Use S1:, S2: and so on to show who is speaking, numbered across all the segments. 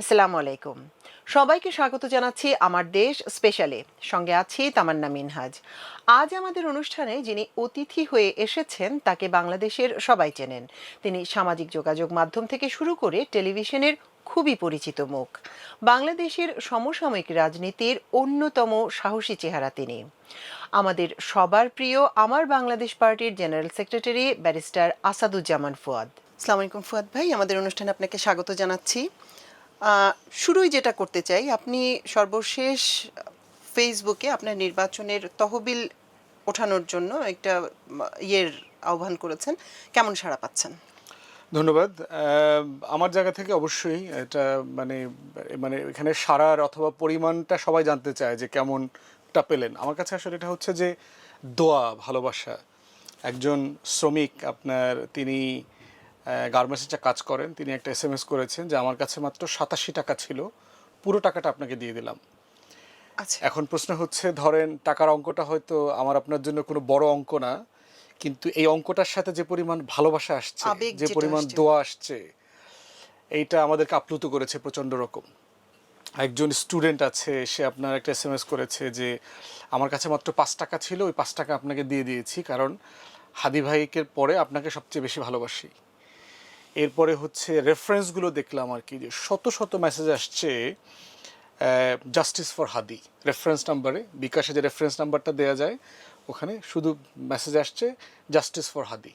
S1: আসসালামু আলাইকুম। সবাইকে স্বাগত জানাচ্ছি আমার দেশ স্পেশালে। সঙ্গে আছি তামান্না মিনহাজ। আজ আমাদের অনুষ্ঠানে যিনি অতিথি হয়ে এসেছেন তাকে বাংলাদেশের সবাই চেনেন। তিনি সামাজিক যোগাযোগ মাধ্যম থেকে শুরু করে টেলিভিশনের খুবই পরিচিত মুখ। বাংলাদেশের সমসাময়িক রাজনীতির অন্যতম সাহসী চেহারা তিনি। আমাদের সবার প্রিয় আমার বাংলাদেশ পার্টির general secretary barrister Asaduzzaman Fuad. আসসালামু আলাইকুম ফুয়াদ ভাই, আমাদের অনুষ্ঠানে আপনাকে স্বাগত জানাচ্ছি। শুরুই যেটা করতে চাই, আপনি সর্বশেষ ফেসবুকে আপনার নির্বাচনের তহবিল ওঠানোর জন্য একটা ইয়ের আহ্বান করেছেন। কেমন সাড়া পাচ্ছেন?
S2: ধন্যবাদ। আমার জায়গা থেকে অবশ্যই এটা মানে মানে এখানে সারার অথবা পরিমাণটা সবাই জানতে চায় যে কেমনটা পেলেন। আমার কাছে আসলে এটা হচ্ছে যে দোয়া, ভালোবাসা। একজন শ্রমিক আপনার তিনি গার্মেন্টসে কাজ করেন, তিনি একটা এসএমএস করেছেন যে আমার কাছে মাত্র 87 টাকা ছিল, পুরো টাকাটা আপনাকে দিয়ে দিলাম।
S1: আচ্ছা।
S2: এখন প্রশ্ন হচ্ছে ধরেন টাকার অঙ্কটা হয়তো আমার আপনার জন্য কোনো বড় অঙ্ক না, কিন্তু এই অঙ্কটার সাথে যে পরিমাণ ভালোবাসা আসছে,
S1: আবেগ
S2: যে
S1: যেটা
S2: পরিমাণ
S1: আসছে।
S2: দোয়া আসছে, এইটা আমাদেরকে আপ্লুত করেছে প্রচণ্ড রকম। একজন স্টুডেন্ট আছে, সে আপনার একটা এসএমএস করেছে যে আমার কাছে মাত্র 5 টাকা ছিল, ওই 5 টাকা আপনাকে দিয়ে দিয়েছি কারণ হাদি ভাইকের পরে আপনাকে সবচেয়ে বেশি ভালোবাসি। এরপরে হচ্ছে রেফারেন্সগুলো দেখলাম আর কি, যে শত শত মেসেজ আসছে জাস্টিস ফর হাদি রেফারেন্স নাম্বারে, বিকাশে যে রেফারেন্স নাম্বারটা দেওয়া যায় ওখানে শুধু মেসেজ আসছে জাস্টিস ফর হাদি।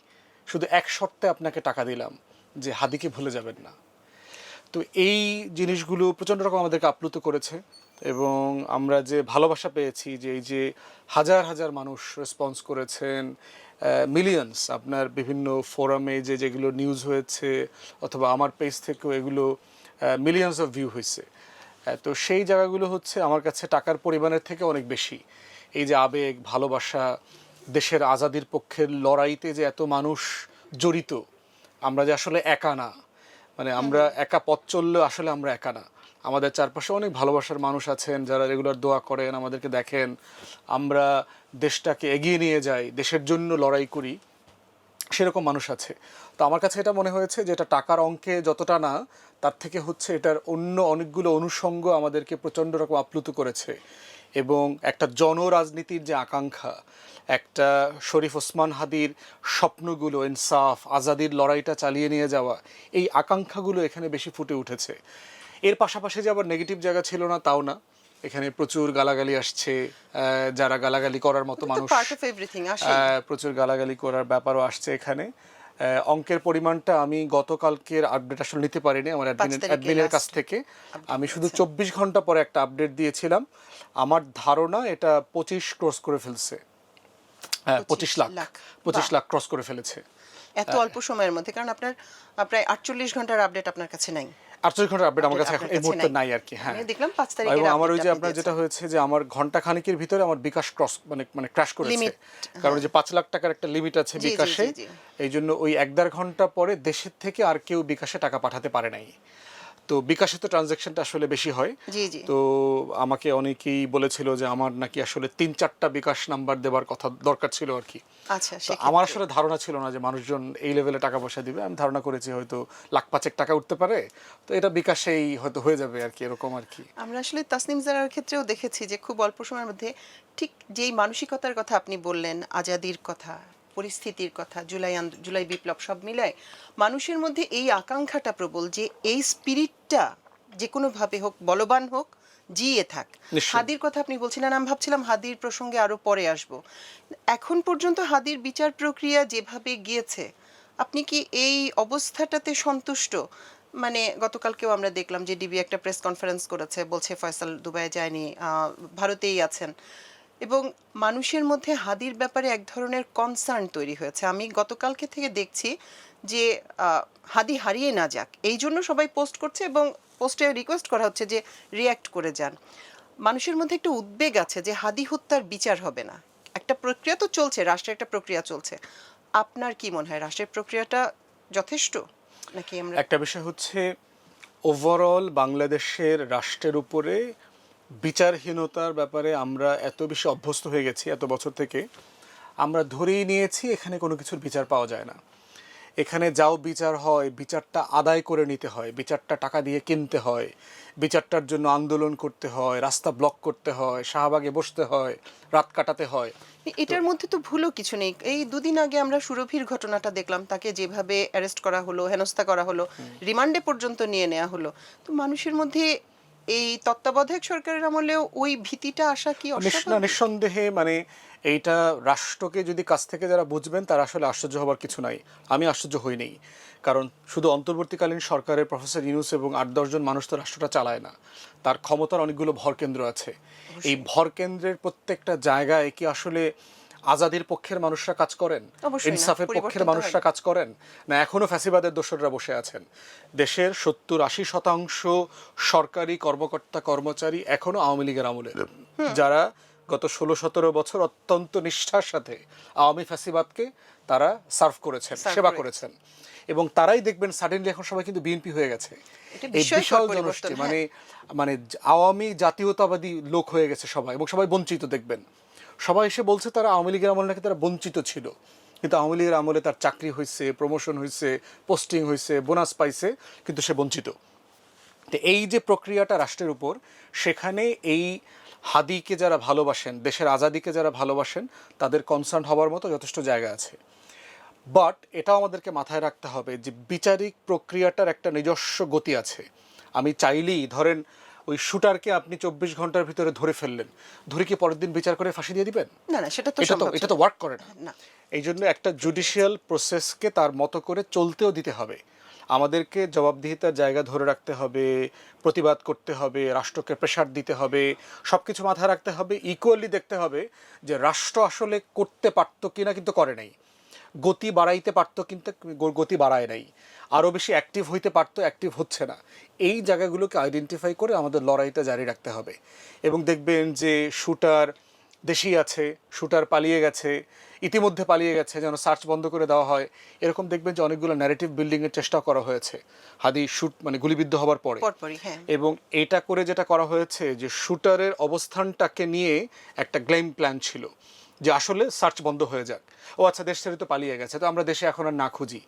S2: শুধু এক শর্তে আপনাকে টাকা দিলাম যে হাদিকে ভুলে যাবেন না। তো এই জিনিসগুলো প্রচণ্ড রকম আমাদেরকে আপ্লুত করেছে এবং আমরা যে ভালোবাসা পেয়েছি, যে এই যে হাজার হাজার মানুষ রেসপন্স করেছেন, মিলিয়নস আপনার বিভিন্ন ফোরামে যেগুলো নিউজ হয়েছে অথবা আমার পেজ থেকেও এগুলো মিলিয়নস অফ ভিউ হয়েছে। তো সেই জায়গাগুলো হচ্ছে আমার কাছে টাকার পরিমাণের থেকে অনেক বেশি। এই যে আবেগ, ভালোবাসা, দেশের আজাদির পক্ষের লড়াইতে যে এত মানুষ জড়িত, আমরা যে আসলে একা না, মানে আমরা একা পথ চললেও আসলে আমরা একা না। আমাদের চারপাশে অনেক ভালোবাসার মানুষ আছেন যারা রেগুলার দোয়া করেন, আমাদেরকে দেখেন, আমরা দেশটাকে এগিয়ে নিয়ে যাই, দেশের জন্য লড়াই করি, সেরকম মানুষ আছে। তো আমার কাছে এটা মনে হয়েছে যে এটা টাকার অঙ্কে যতটা না, তার থেকে হচ্ছে এটার অন্য অনেকগুলো অনুষঙ্গ আমাদেরকে প্রচণ্ড রকম আপ্লুত করেছে। এবং একটা জনরাজনীতির যে আকাঙ্ক্ষা, একটা শরীফ ওসমান হাদির স্বপ্নগুলো, ইনসাফ, আজাদির লড়াইটা চালিয়ে নিয়ে যাওয়া, এই আকাঙ্ক্ষাগুলো এখানে বেশি ফুটে উঠেছে। এর পাশাপাশি যে আবার নেগেটিভ জায়গা ছিল না তাও না, এখানে প্রচুর গালাগালি আসছে, যারা গালাগালি করার মতো মানুষ, প্রচুর গালাগালি করার ব্যাপারও আসছে এখানে। অঙ্কের পরিমাণটা আমি গতকালকের আপডেট আসলে নিতে পারিনি আমার অ্যাডমিনের কাছ থেকে। আমি শুধু 24 ঘন্টা পরে একটা আপডেট দিয়েছিলাম। আমার ধারণা এটা 25 ক্রস করে ফেলছে। 25 লাখ ক্রস করে ফেলেছে
S1: এত অল্প সময়ের মধ্যে, কারণ আপনার প্রায় 48 ঘন্টার আপডেট আপনার কাছে নাই।
S2: 48 ঘন্টার আপডেট আমার কাছে এখন এই মুহূর্তে নাই আর কি। হ্যাঁ,
S1: দেখলাম 5 তারিখের
S2: এবং আমার ওই যে আপনার যেটা হয়েছে যে আমার ঘন্টা খানিকের ভিতরে আমার বিকাশ ক্রস মানে ক্র্যাশ করেছে, কারণ যে 5 লাখ টাকার একটা লিমিট আছে বিকাশে, এই জন্য ওই 1.5 ঘন্টা পরে দেশের থেকে আর কেউ বিকাশে টাকা পাঠাতে পারে নাই। তো বিকাশে তো ট্রানজ্যাকশনটা আসলে বেশি হয়। তো আমাকে অনেকেই বলেছিল যে আমার নাকি আসলে 3-4টা বিকাশ নাম্বার দেবার কথা দরকার ছিল আর কি।
S1: আচ্ছা,
S2: আমার আসলে ধারণা ছিল না যে মানুষজন এই লেভেলে টাকা পয়সা দিবে। আমি ধারণা করেছি হয়তো লাখ পাঁচেক টাকা উঠতে পারে, তো এটা বিকাশেই হয়তো হয়ে যাবে আর কি, এরকম আর কি।
S1: আমরা আসলে তাসনিম জারার ক্ষেত্রেও দেখেছি যে খুব অল্প সময়ের মধ্যে ঠিক যেই মানসিকতার কথা আপনি বললেন, আজাদির কথা, পরিস্থিতির কথা, জুলাই বিপ্লব সব মিলায় মানুষের মধ্যে এই আকাঙ্ক্ষাটা প্রবল যে এই স্পিরিটটা যে কোনোভাবে হোক, বলবান হোক, জিয়ে থাক। হাদির কথা আপনি বলছিলেন, আমি ভাবছিলাম হাদির প্রসঙ্গে আরো পরে আসব। এখন পর্যন্ত হাদির বিচার প্রক্রিয়া যেভাবে গিয়েছে, আপনি কি এই অবস্থাটাতে সন্তুষ্ট? মানে গতকালকেও আমরা দেখলাম যে ডিবি একটা প্রেস কনফারেন্স করেছে, বলছে ফয়সাল দুবাইয়ে যায়নি, ভারতেই আছেন, এবং মানুষের মধ্যে হাদির ব্যাপারে এক ধরনের কনসার্ন তৈরি হয়েছে। আমি গতকালকে থেকে দেখছি যে হাদি হারিয়ে না যাক এই জন্য সবাই পোস্ট করছে, এবং পোস্টে রিকোয়েস্ট করা হচ্ছে যে রিয়্যাক্ট করে যান। মানুষের মধ্যে একটা উদ্বেগ আছে যে হাদি হত্যার বিচার হবে না। একটা প্রক্রিয়া তো চলছে, রাষ্ট্রের একটা প্রক্রিয়া চলছে। আপনার কি মনে হয় রাষ্ট্রের প্রক্রিয়াটা যথেষ্ট নাকি? আমরা
S2: একটা বিষয় হচ্ছে ওভারঅল বাংলাদেশের রাষ্ট্রের উপরে বিচারহীনতার ব্যাপারে আমরা এত বেশি অভ্যস্ত হয়ে গেছি এত বছর থেকে, আমরা ধরেই নিয়েছি এখানে কোনো কিছুর বিচার পাওয়া যায় না। এখানে যাও বিচার হয়, বিচারটা আদায় করে নিতে হয়, বিচারটা টাকা দিয়ে কিনতে হয়, বিচারটার জন্য আন্দোলন করতে হয়, রাস্তা ব্লক করতে হয়, শাহবাগে বসতে হয়, রাত কাটাতে হয়।
S1: এটার মধ্যে তো ভুলও কিছু নেই। এই দুদিন আগে আমরা সুরভির ঘটনাটা দেখলাম, তাকে যেভাবে অ্যারেস্ট করা হলো, হেনস্থা করা হলো, রিমান্ডে পর্যন্ত নিয়ে নেওয়া হলো। তো মানুষের মধ্যে এই তত্ত্বাবধায়ক সরকারের আমলেও ওই ভীতিটা আসা কি অস্বাভাবিক?
S2: নিঃসন্দেহে মানে এইটা রাষ্ট্রকে যদি কাছ থেকে যারা বুঝবেন তারা আসলে আশ্চর্য হবার কিছু নাই। আমি আশ্চর্য হইনি, কারণ শুধু অন্তর্বর্তীকালীন সরকারের প্রফেসর ইউনূস এবং ৮-১০ জন মানুষ তো রাষ্ট্রটা চালায় না, তার ক্ষমতার অনেকগুলো ভরকেন্দ্র আছে। এই ভরকেন্দ্রের প্রত্যেকটা জায়গায় কি আসলে আজাদির পক্ষের মানুষরা কাজ করেন,
S1: অবশ্যই না,
S2: ইনসাফের
S1: পরিবর্তন
S2: পক্ষের
S1: তো
S2: মানুষরা
S1: হয়।
S2: কাজ করেন, না এখনো ফ্যাসিবাদের দোসররা বসে আছেন? দেশের ৭০-৮০% সরকারি কর্মকর্তা কর্মচারী এখনো আওয়ামী লীগের আমলের, যারা গত ১৬-১৭ বছর অত্যন্ত নিষ্ঠার সাথে আওয়ামী ফ্যাসিবাদকে তারা সার্ভ করেছেন,
S1: সার্ভ
S2: সেবা
S1: করে।
S2: করেছেন। এবং তারাই দেখবেন সাডেনলি এখন সবাই কিন্তু বিএনপি হয়ে গেছে।
S1: এটা
S2: এই
S1: বিস্ময়কর
S2: বিশাল
S1: পরিবর্তন,
S2: জনগোষ্ঠী
S1: হ্যাঁ।
S2: মানে মানে আওয়ামী জাতীয়তাবাদী লোক হয়ে গেছে সবাই, এবং সবাই বঞ্চিত। দেখবেন সবাই এসে বলছে তারা আওয়ামী লীগের আমলে নাকি তারা বঞ্চিত ছিল, কিন্তু আওয়ামী লীগের আমলে তার চাকরি হয়েছে, প্রমোশন হয়েছে, পোস্টিং হয়েছে, বোনাস পাইছে, কিন্তু সে বঞ্চিত। তো এই যে প্রক্রিয়াটা রাষ্ট্রের উপর, সেখানে এই হাদিকে যারা ভালোবাসেন, দেশের আজাদিকে যারা ভালোবাসেন, তাদের কনসার্ন হওয়ার মতো যথেষ্ট জায়গা আছে। বাট এটাও আমাদেরকে মাথায় রাখতে হবে যে বিচারিক প্রক্রিয়াটার একটা নিজস্ব গতি আছে। আমি চাইলেই ধরেন ওই শুটারকে আপনি ২৪ ঘন্টার ভিতরে ধরে ফেললেন, ধরে কি পরের দিন বিচার করে ফাঁসি দিয়ে দিবেন?
S1: না, না, সেটা তো
S2: এটা তো
S1: সম্ভব
S2: এটা
S1: না।
S2: তো ওয়ার্ক করে না।
S1: না।
S2: এই জন্য একটা জুডিশিয়াল প্রসেসকে তার মতো করে চলতেও দিতে হবে। আমাদেরকে জবাবদিহিতার জায়গা ধরে রাখতে হবে, প্রতিবাদ করতে হবে, রাষ্ট্রকে প্রেশার দিতে হবে, সব কিছু মাথায় রাখতে হবে। ইকুয়ালি দেখতে হবে যে রাষ্ট্র আসলে করতে পারতো কিনা, কিন্তু করে নাই। গতি বাড়াইতে পারতো কিন্তু গতি বাড়ায় নাই। আরও বেশি অ্যাক্টিভ হইতে পারতো, অ্যাক্টিভ হচ্ছে না। এই জায়গাগুলোকে আইডেন্টিফাই করে আমাদের লড়াইটা জারি রাখতে হবে। এবং দেখবেন যে শুটার দেশেই আছে, শুটার পালিয়ে গেছে, ইতিমধ্যে পালিয়ে গেছে, যেন সার্চ বন্ধ করে দেওয়া হয়, এরকম দেখবেন যে অনেকগুলো ন্যারেটিভ বিল্ডিংয়ের চেষ্টা করা হয়েছে হাদি শুট মানে গুলিবিদ্ধ হওয়ার পরে।
S1: পরপরই, হ্যাঁ।
S2: এবং এটা করে যেটা করা হয়েছে যে শুটারের অবস্থানটাকে নিয়ে একটা গ্লেম প্ল্যান ছিল যে আসলে সার্চ বন্ধ হয়ে যাক, ও আচ্ছা দেশ ছেড়ে তো পালিয়ে গেছে, তো আমরা দেশে এখন আর না খুঁজি,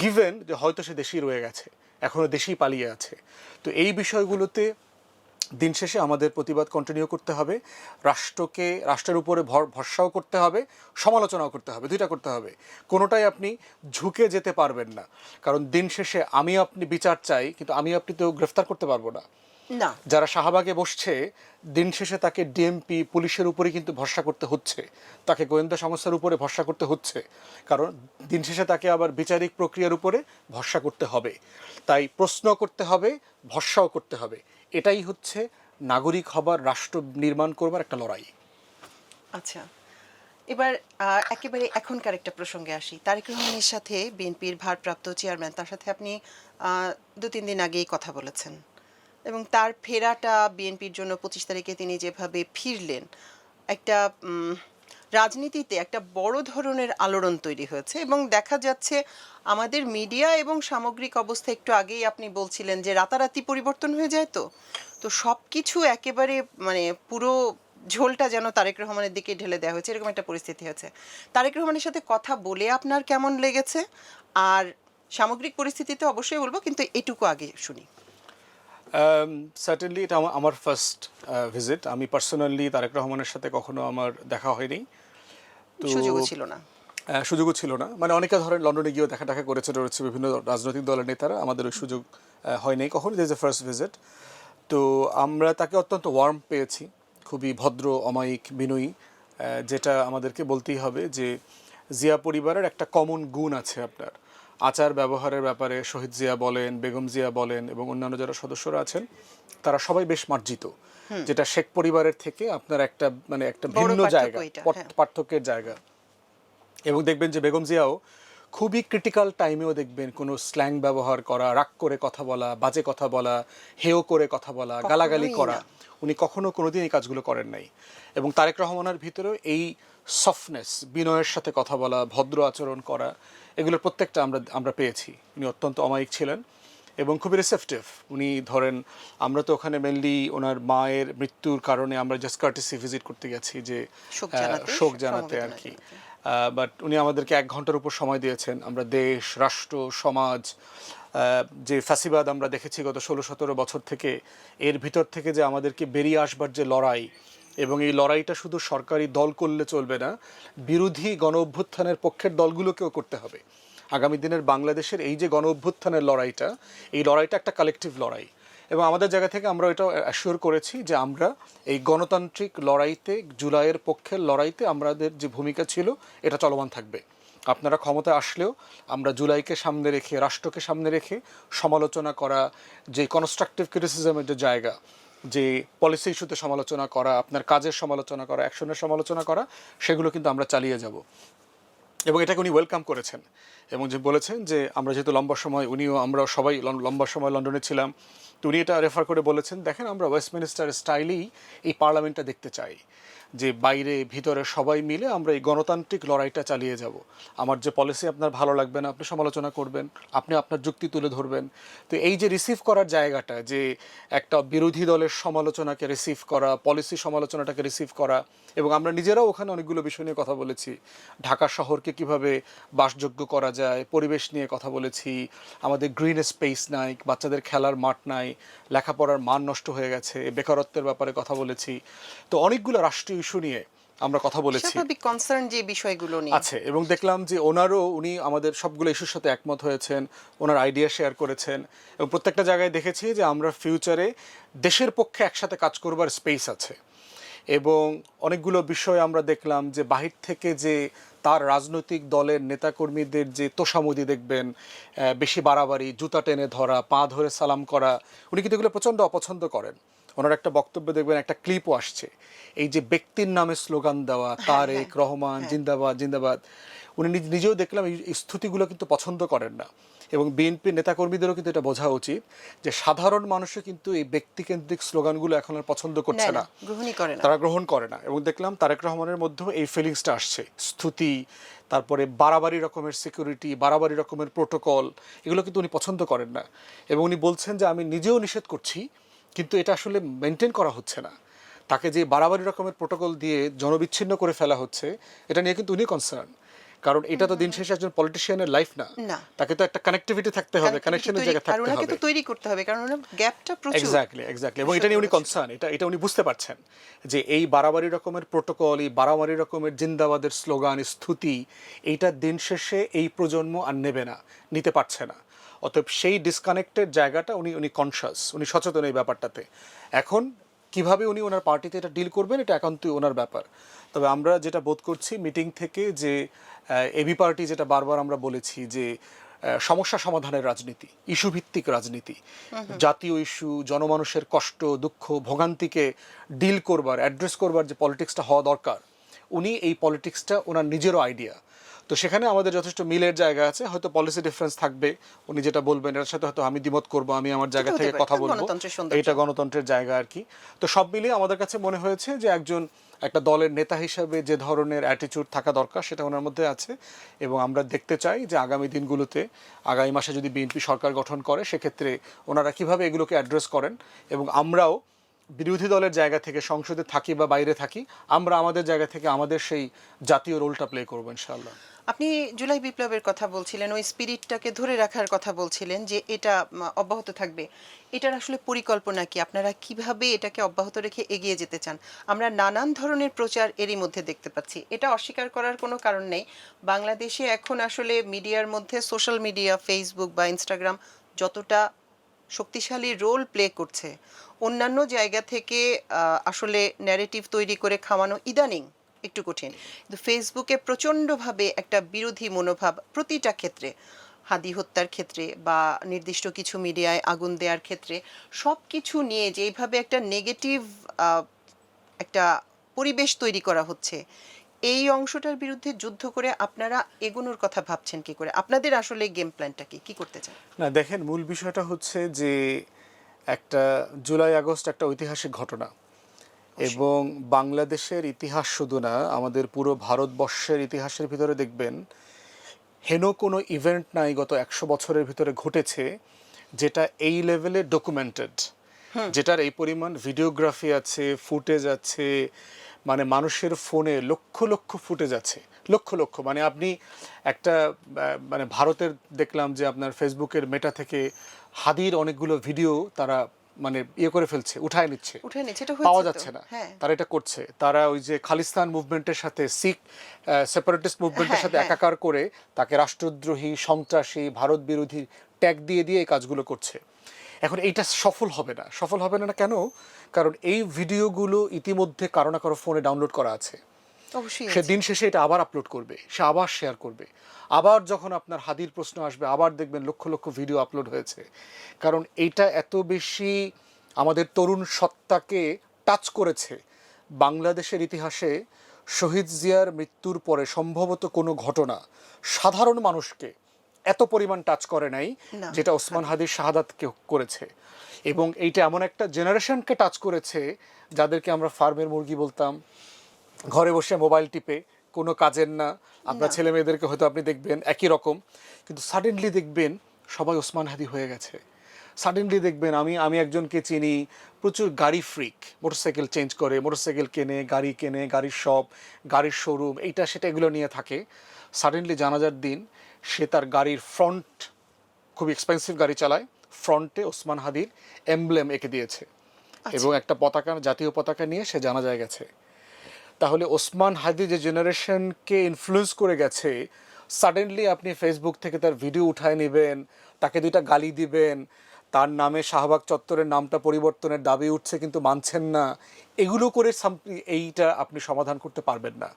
S2: গিভেন যে হয়তো সে দেশেই রয়ে গেছে, এখনও দেশেই পালিয়ে আছে। তো এই বিষয়গুলোতে দিন শেষে আমাদের প্রতিবাদ কন্টিনিউ করতে হবে, রাষ্ট্রের উপরে ভরসাও করতে হবে, সমালোচনাও করতে হবে, দুইটা করতে হবে। কোনোটাই আপনি ঝুঁকে যেতে পারবেন না, কারণ দিন শেষে আমি আপনি বিচার চাই, কিন্তু আমি আপনি তো গ্রেফতার করতে পারবো না।
S1: না।
S2: যারা শাহবাগে বসছে, দিন শেষে তাকে ডিএমপি পুলিশের উপরে কিন্তু ভরসা করতে হচ্ছে, তাকে গোয়েন্দা সংস্থার উপরে ভরসা করতে হচ্ছে, কারণ দিন শেষে তাকে আবার বিচারিক প্রক্রিয়ার উপরে ভরসা করতে হবে। তাই প্রশ্ন করতে হবে, ভরসাও করতে হবে। এটাই হচ্ছে নাগরিক হবার, রাষ্ট্র নির্মাণ করবার একটা লড়াই।
S1: আচ্ছা, এবার একেবারে এখনকার একটা প্রসঙ্গে আসি। তারেক রহমানের সাথে বিএনপির ভারপ্রাপ্ত চেয়ারম্যান, তার সাথে আপনি ২-৩ দিন আগেই কথা বলেছেন, এবং তার ফেরাটা বিএনপির জন্য ২৫ তারিখে তিনি যেভাবে ফিরলেন, একটা রাজনীতিতে একটা বড় ধরনের আলোড়ন তৈরি হয়েছে। এবং দেখা যাচ্ছে আমাদের মিডিয়া এবং সামগ্রিক অবস্থা, একটু আগেই আপনি বলছিলেন যে রাতারাতি পরিবর্তন হয়ে যায়। তো সব কিছু একেবারে মানে পুরো ঝোলটা যেন তারেক রহমানের দিকে ঢেলে দেওয়া হয়েছে, এরকম একটা পরিস্থিতি হয়েছে। তারেক রহমানের সাথে কথা বলে আপনার কেমন লেগেছে? আর সামগ্রিক পরিস্থিতিতে অবশ্যই বলবো, কিন্তু এটুকু আগে শুনি।
S2: সার্টেনলি এটা আমার ফার্স্ট ভিজিট। আমি পার্সোনালি তারেক রহমানের সাথে কখনো আমার দেখা হয়নি, তো
S1: সুযোগও ছিল না।
S2: সুযোগও ছিল না। মানে অনেকে ধরেন লন্ডনে গিয়েও দেখা করেছে রয়েছে বিভিন্ন রাজনৈতিক দলের নেতারা, আমাদের ওই সুযোগ হয়নি কখনো। This A first visit. তো আমরা তাকে অত্যন্ত ওয়ার্ম পেয়েছি, খুবই ভদ্র, অমায়িক, বিনয়ী, যেটা আমাদেরকে বলতেই হবে যে জিয়া পরিবারের একটা কমন গুণ আছে আপনার আচার ব্যবহারের ব্যাপারে। শহীদ জিয়া বলেন, বেগম জিয়া বলেন, এবং অন্যান্য যারা সদস্যরা আছেন, তারা সবাই বেশ মার্জিত, যেটা শেখ পরিবারের থেকে আপনার একটা মানে একটা ভিন্ন জায়গা, পার্থক্যের জায়গা। এবং দেখবেন যে বেগম জিয়াও খুবই ক্রিটিক্যাল টাইমেও দেখবেন কোনো স্ল্যাং ব্যবহার করা, রাগ করে কথা বলা, বাজে কথা বলা, হেয় করে কথা বলা, গালাগালি করা, উনি কখনো কোনোদিন এই কাজগুলো করেন নাই। এবং তারেক রহমানের ভিতরেও এই সফটনেস, বিনয়ের সাথে কথা বলা, ভদ্র আচরণ করা, এগুলোর প্রত্যেকটা আমরা পেয়েছি। উনি অত্যন্ত অমায়িক ছিলেন এবং খুবই রিসেপটিভ। উনি ধরেন, আমরা তো ওখানে মেনলি ওনার মায়ের মৃত্যুর কারণে আমরা জাস্ট কার্টেসি ভিজিট করতে গেছি, যে শোক জানাতে আর কি। বাট উনি আমাদেরকে 1 ঘন্টার উপর সময় দিয়েছেন। আমরা দেশ, রাষ্ট্র, সমাজ, যে ফ্যাসিবাদ আমরা দেখেছি গত 16-17 বছর থেকে, এর ভিতর থেকে যে আমাদেরকে বেরিয়ে আসবার যে লড়াই, এবং এই লড়াইটা শুধু সরকারি দল করলে চলবে না, বিরোধী গণ অভ্যুত্থানের পক্ষের দলগুলোকেও করতে হবে। আগামী দিনের বাংলাদেশের এই যে গণ অভ্যুত্থানের লড়াইটা, এই লড়াইটা একটা কালেকটিভ লড়াই, এবং আমাদের জায়গা থেকে আমরা এটা অ্যাসিওর করেছি যে আমরা এই গণতান্ত্রিক লড়াইতে, জুলাইয়ের পক্ষের লড়াইতে আমাদের যে ভূমিকা ছিল এটা চলমান থাকবে। আপনারা ক্ষমতায় আসলেও আমরা জুলাইকে সামনে রেখে, রাষ্ট্রকে সামনে রেখে সমালোচনা করা, যে কনস্ট্রাকটিভ ক্রিটিসিজমের যে জায়গা, যে পলিসি ইস্যুতে সমালোচনা করা, আপনার কাজের সমালোচনা করা, অ্যাকশনের সমালোচনা করা, সেগুলো কিন্তু আমরা চালিয়ে যাব। এবং এটাকে উনি ওয়েলকাম করেছেন এবং যে বলেছেন যে আমরা যেহেতু লম্বা সময়, উনিও আমরা সবাই লম্বা সময় লন্ডনে ছিলাম, তো উনি এটা রেফার করে বলেছেন, দেখেন আমরা ওয়েস্টমিনিস্টার স্টাইলেই এই পার্লামেন্টটা দেখতে চাই, যে বাইরে ভিতরে সবাই মিলে আমরা এই গণতান্ত্রিক লড়াইটা চালিয়ে যাব। আমার যে পলিসি আপনার ভালো লাগবে না, আপনি সমালোচনা করবেন, আপনি আপনার যুক্তি তুলে ধরবেন। তো এই যে রিসিভ করার জায়গাটা, যে একটা বিরোধী দলের সমালোচনাকে রিসিভ করা, পলিসি সমালোচনাটাকে রিসিভ করা, এবং আমরা নিজেরাও ওখানে অনেকগুলো বিষয় নিয়ে কথা বলেছি। ঢাকা শহরকে কিভাবে বাসযোগ্য করা যায়, পরিবেশ নিয়ে কথা বলেছি। আমাদের গ্রিন স্পেস নাই, বাচ্চাদের খেলার মাঠ নাই, লেখাপড়ার মান নষ্ট হয়ে গেছে, বেকারত্বের ব্যাপারে কথা বলেছি। তো অনেকগুলো রাষ্ট্রীয় ইস্যু নিয়ে আমরা কথা বলেছি,
S1: স্বাভাবিক কনসার্ন যে বিষয়গুলো নিয়ে
S2: আছে। এবং দেখলাম যে উনি আমাদের সবগুলো ইস্যুর সাথে একমত হয়েছেন, ওনার আইডিয়া শেয়ার করেছেন, এবং প্রত্যেকটা জায়গায় দেখেছি যে আমরা ফিউচারে দেশের পক্ষে একসাথে কাজ করবার স্পেস আছে। এবং অনেকগুলো বিষয় আমরা দেখলাম যে বাহির থেকে যে তার রাজনৈতিক দলের নেতাকর্মীদের যে তোষামোদি দেখবেন, বেশি বাড়াবাড়ি, জুতা টেনে ধরা, পা ধরে সালাম করা, উনি কিন্তু এগুলো প্রচণ্ড অপছন্দ করেন। ওনার একটা বক্তব্য দেখবেন, একটা ক্লিপও আসছে, এই যে ব্যক্তির নামে স্লোগান দেওয়া, তারেক রহমান জিন্দাবাদ জিন্দাবাদ, উনি নিজেও দেখলাম এই স্তুতিগুলো কিন্তু পছন্দ করেন না। এবং বিএনপি নেতাকর্মীদেরও কিন্তু এটা বোঝা উচিত যে সাধারণ মানুষও কিন্তু এই ব্যক্তিকেন্দ্রিক স্লোগানগুলো এখন আর পছন্দ করছে না,
S1: গ্রহণই করে না,
S2: তারা গ্রহণ করে না। এবং দেখলাম তারেক রহমানের মধ্যেও এই ফিলিংসটা আসছে, স্তুতি, তারপরে বাড়াবাড়ি রকমের সিকিউরিটি, বাড়াবাড়ি রকমের প্রোটোকল, এগুলো কিন্তু উনি পছন্দ করেন না। এবং উনি বলছেন যে আমি নিজেও নিষেধ করছি, কিন্তু এটা আসলে মেনটেন করা হচ্ছে না। তাকে যে বাড়াবাড়ি রকমের প্রোটোকল দিয়ে জনবিচ্ছিন্ন করে ফেলা হচ্ছে, এটা নিয়ে কিন্তু উনি কনসার্ন। কারণ এটা তো দিন শেষে একজন পলিটিশিয়ানের লাইফ না, তাকে তো একটা কানেক্টিভিটি থাকতে হবে, কানেকশনের জায়গা থাকতে হবে,
S1: ওনাকে তো তৈরি করতে হবে, কারণ ওনার গ্যাপটা প্রচুর।
S2: এক্স্যাক্টলি। এবং এটা নিয়ে উনি কনসার্ন, এটা উনি বুঝতে পারছেন যে এই বাড়াবাড়ি রকমের প্রোটোকল, এই বাড়াবাড়ি রকমের জিন্দাবাদের স্লোগান, স্তুতি, এইটা দিন শেষে এই প্রজন্ম আর নেবে না, নিতে পারছে না। অতএব সেই ডিসকানেক্টেড জায়গাটা উনি কনসাস, উনি সচেতন এই ব্যাপারটাতে। এখন কিভাবে উনি ওনার পার্টিতে এটা ডিল করবেন, এটা একান্তই ওনার ব্যাপার। তবে আমরা যেটা বোধ করছি মিটিং থেকে, যে এবি পার্টি যেটা বারবার আমরা বলেছি যে সমস্যা সমাধানের রাজনীতি, ইস্যু ভিত্তিক রাজনীতি, জাতীয় ইস্যু, জনমানুষের কষ্ট দুঃখ ভোগান্তিকে ডিল করবার, অ্যাড্রেস করবার যে পলিটিক্সটা হওয়া দরকার, উনি এই পলিটিক্সটা ওনার নিজেরও আইডিয়া। তো সেখানে আমাদের যথেষ্ট মিলের জায়গা আছে। হয়তো পলিসি ডিফারেন্স থাকবে, উনি যেটা বলবেন এর সাথে হয়তো আমি দ্বিমত করবো, আমি আমার জায়গা থেকে কথা বলবো, এটা গণতন্ত্রের জায়গা আর কি। তো সব মিলিয়ে আমাদের কাছে মনে হয়েছে যে একটা দলের নেতা হিসেবে যে ধরনের অ্যাটিটিউড থাকা দরকার সেটা ওনার মধ্যে আছে। এবং আমরা দেখতে চাই যে আগামী দিনগুলোতে, আগামী মাসে যদি বিএনপি সরকার গঠন করে, সেক্ষেত্রে ওনারা কিভাবে এগুলোকে অ্যাড্রেস করেন। এবং আমরাও বিরোধী দলের জায়গা থেকে, সংসদে থাকি বা বাইরে থাকি, আমরা আমাদের জায়গা থেকে আমাদের সেই জাতীয় রোলটা প্লে করবো ইনশাআল্লাহ।
S1: আপনি জুলাই বিপ্লবের কথা বলছিলেন, ওই স্পিরিটটাকে ধরে রাখার কথা বলছিলেন, যে এটা অব্যাহত থাকবে। এটার আসলে পরিকল্পনা কি? আপনারা কিভাবে এটাকে অব্যাহত রেখে এগিয়ে যেতে চান? আমরা নানান ধরনের প্রচার এরই মধ্যে দেখতে পাচ্ছি, এটা অস্বীকার করার কোনো কারণ নেই। বাংলাদেশে এখন আসলে মিডিয়ার মধ্যে, সোশ্যাল মিডিয়া, ফেসবুক বা ইনস্টাগ্রাম যতটা শক্তিশালী রোল প্লে করছে, অন্যান্য জায়গা থেকে আসলে ন্যারেটিভ তৈরি করে খাওয়ানো ইদানিং একটু কঠিন। কিন্তু ফেসবুকে প্রচণ্ডভাবে একটা বিরোধী মনোভাব প্রতিটা ক্ষেত্রে, হাদি হত্যার ক্ষেত্রে বা নির্দিষ্ট কিছু মিডিয়ায় আগুন দেওয়ার ক্ষেত্রে, সব কিছু নিয়ে যে এইভাবে একটা নেগেটিভ একটা পরিবেশ তৈরি করা হচ্ছে, এই অংশটার বিরুদ্ধে যুদ্ধ করে আপনারা এগোনোর কথা ভাবছেন কি করে? আপনাদের আসলে গেম প্ল্যানটা কি করতে চান?
S2: না, দেখেন, মূল বিষয়টা হচ্ছে যে একটা জুলাই আগস্ট একটা ঐতিহাসিক ঘটনা, এবং বাংলাদেশের ইতিহাস শুধু না, আমাদের পুরো ভারতবর্ষের ইতিহাসের ভিতরে দেখবেন হেন কোনো ইভেন্ট নাই গত 100 বছরের ভিতরে ঘটেছে যেটা এই লেভেলে ডকুমেন্টেড, যেটার এই পরিমাণ ভিডিওগ্রাফি আছে, ফুটেজ আছে, মানে মানুষের ফোনে লক্ষ লক্ষ ফুটেজ আছে, লক্ষ লক্ষ, মানে আপনি একটা মানে ভারতের দেখলাম যে আপনার ফেসবুকের মেটা থেকে হাদির অনেকগুলো ভিডিও তারা মানে ইয়ে করে ফেলছে, উঠায় নিচ্ছে,
S1: উঠে নিচ্ছে, এটা
S2: পাওয়া
S1: হয়েছে তো।
S2: যাচ্ছে না।
S1: হ্যাঁ
S2: তারা এটা করছে, তারা ওই যে খালিস্তান মুভমেন্টের সাথে শিখ সেপারেটিস্ট মুভমেন্টের
S1: হ্যাঁ,
S2: সাথে
S1: হ্যাঁ।
S2: একাকার করে তাকে রাষ্ট্রদ্রোহী, সন্ত্রাসী, ভারত বিরোধী ট্যাগ দিয়ে দিয়ে এই কাজগুলো করছে। এখন এইটা সফল হবে না, সফল হবে না কেন? কারণ এই ভিডিওগুলো ইতিমধ্যে কারো না কারো ফোনে ডাউনলোড করা আছে।
S1: অবশ্যই
S2: সে
S1: আছে।
S2: দিন শেষে এটা আবার আপলোড করবে, সে আবার শেয়ার করবে, আবার যখন আপনার হাদির প্রশ্ন আসবে আবার দেখবেন লক্ষ লক্ষ ভিডিও আপলোড হয়েছে। কারণ এইটা এত বেশি আমাদের তরুণ সত্তাকে টাচ করেছে। বাংলাদেশের ইতিহাসে শহীদ জিয়ার মৃত্যুর পরে সম্ভবত কোনো ঘটনা সাধারণ মানুষকে এত পরিমাণ টাচ করে নাই
S1: না,
S2: যেটা ওসমান হাদির শাহাদাতকে করেছে। এবং এইটা এমন একটা জেনারেশনকে টাচ করেছে যাদেরকে আমরা ফার্মের মুরগি বলতাম, ঘরে বসে মোবাইল টিপে, কোনো কাজের না। আপনার ছেলে মেয়েদেরকে হয়তো আপনি দেখবেন একই রকম, কিন্তু সাডেনলি দেখবেন সবাই ওসমান হাদি হয়ে গেছে। সাডেনলি দেখবেন আমি একজনকে চিনি, প্রচুর গাড়ি ফ্রিক, মোটরসাইকেল চেঞ্জ করে, মোটরসাইকেল কেনে, গাড়ির শপ, গাড়ির শোরুম, এইটা সেটা এগুলো নিয়ে থাকে। সাডেনলি জানাজার দিন সে তার গাড়ির ফ্রন্ট, খুব এক্সপেন্সিভ গাড়ি চালায়, ফ্রন্টে ওসমান হাদির এমব্লেম এঁকে দিয়েছে এবং একটা পতাকা, জাতীয় পতাকা নিয়ে সে জানাজায় গেছে। তাহলে ওসমান হাদি যে জেনারেশনকে ইনফ্লুয়েন্স করে গেছে, সাডেনলি আপনি ফেসবুক থেকে তার ভিডিও উঠায় নেবেন, তাকে দুইটা গালি দিবেন, তার নামে শাহবাগ চত্বরের নামটা পরিবর্তনের দাবি উঠছে কিন্তু মানছেন না, এগুলো করে এইটা আপনি সমাধান করতে পারবেন না।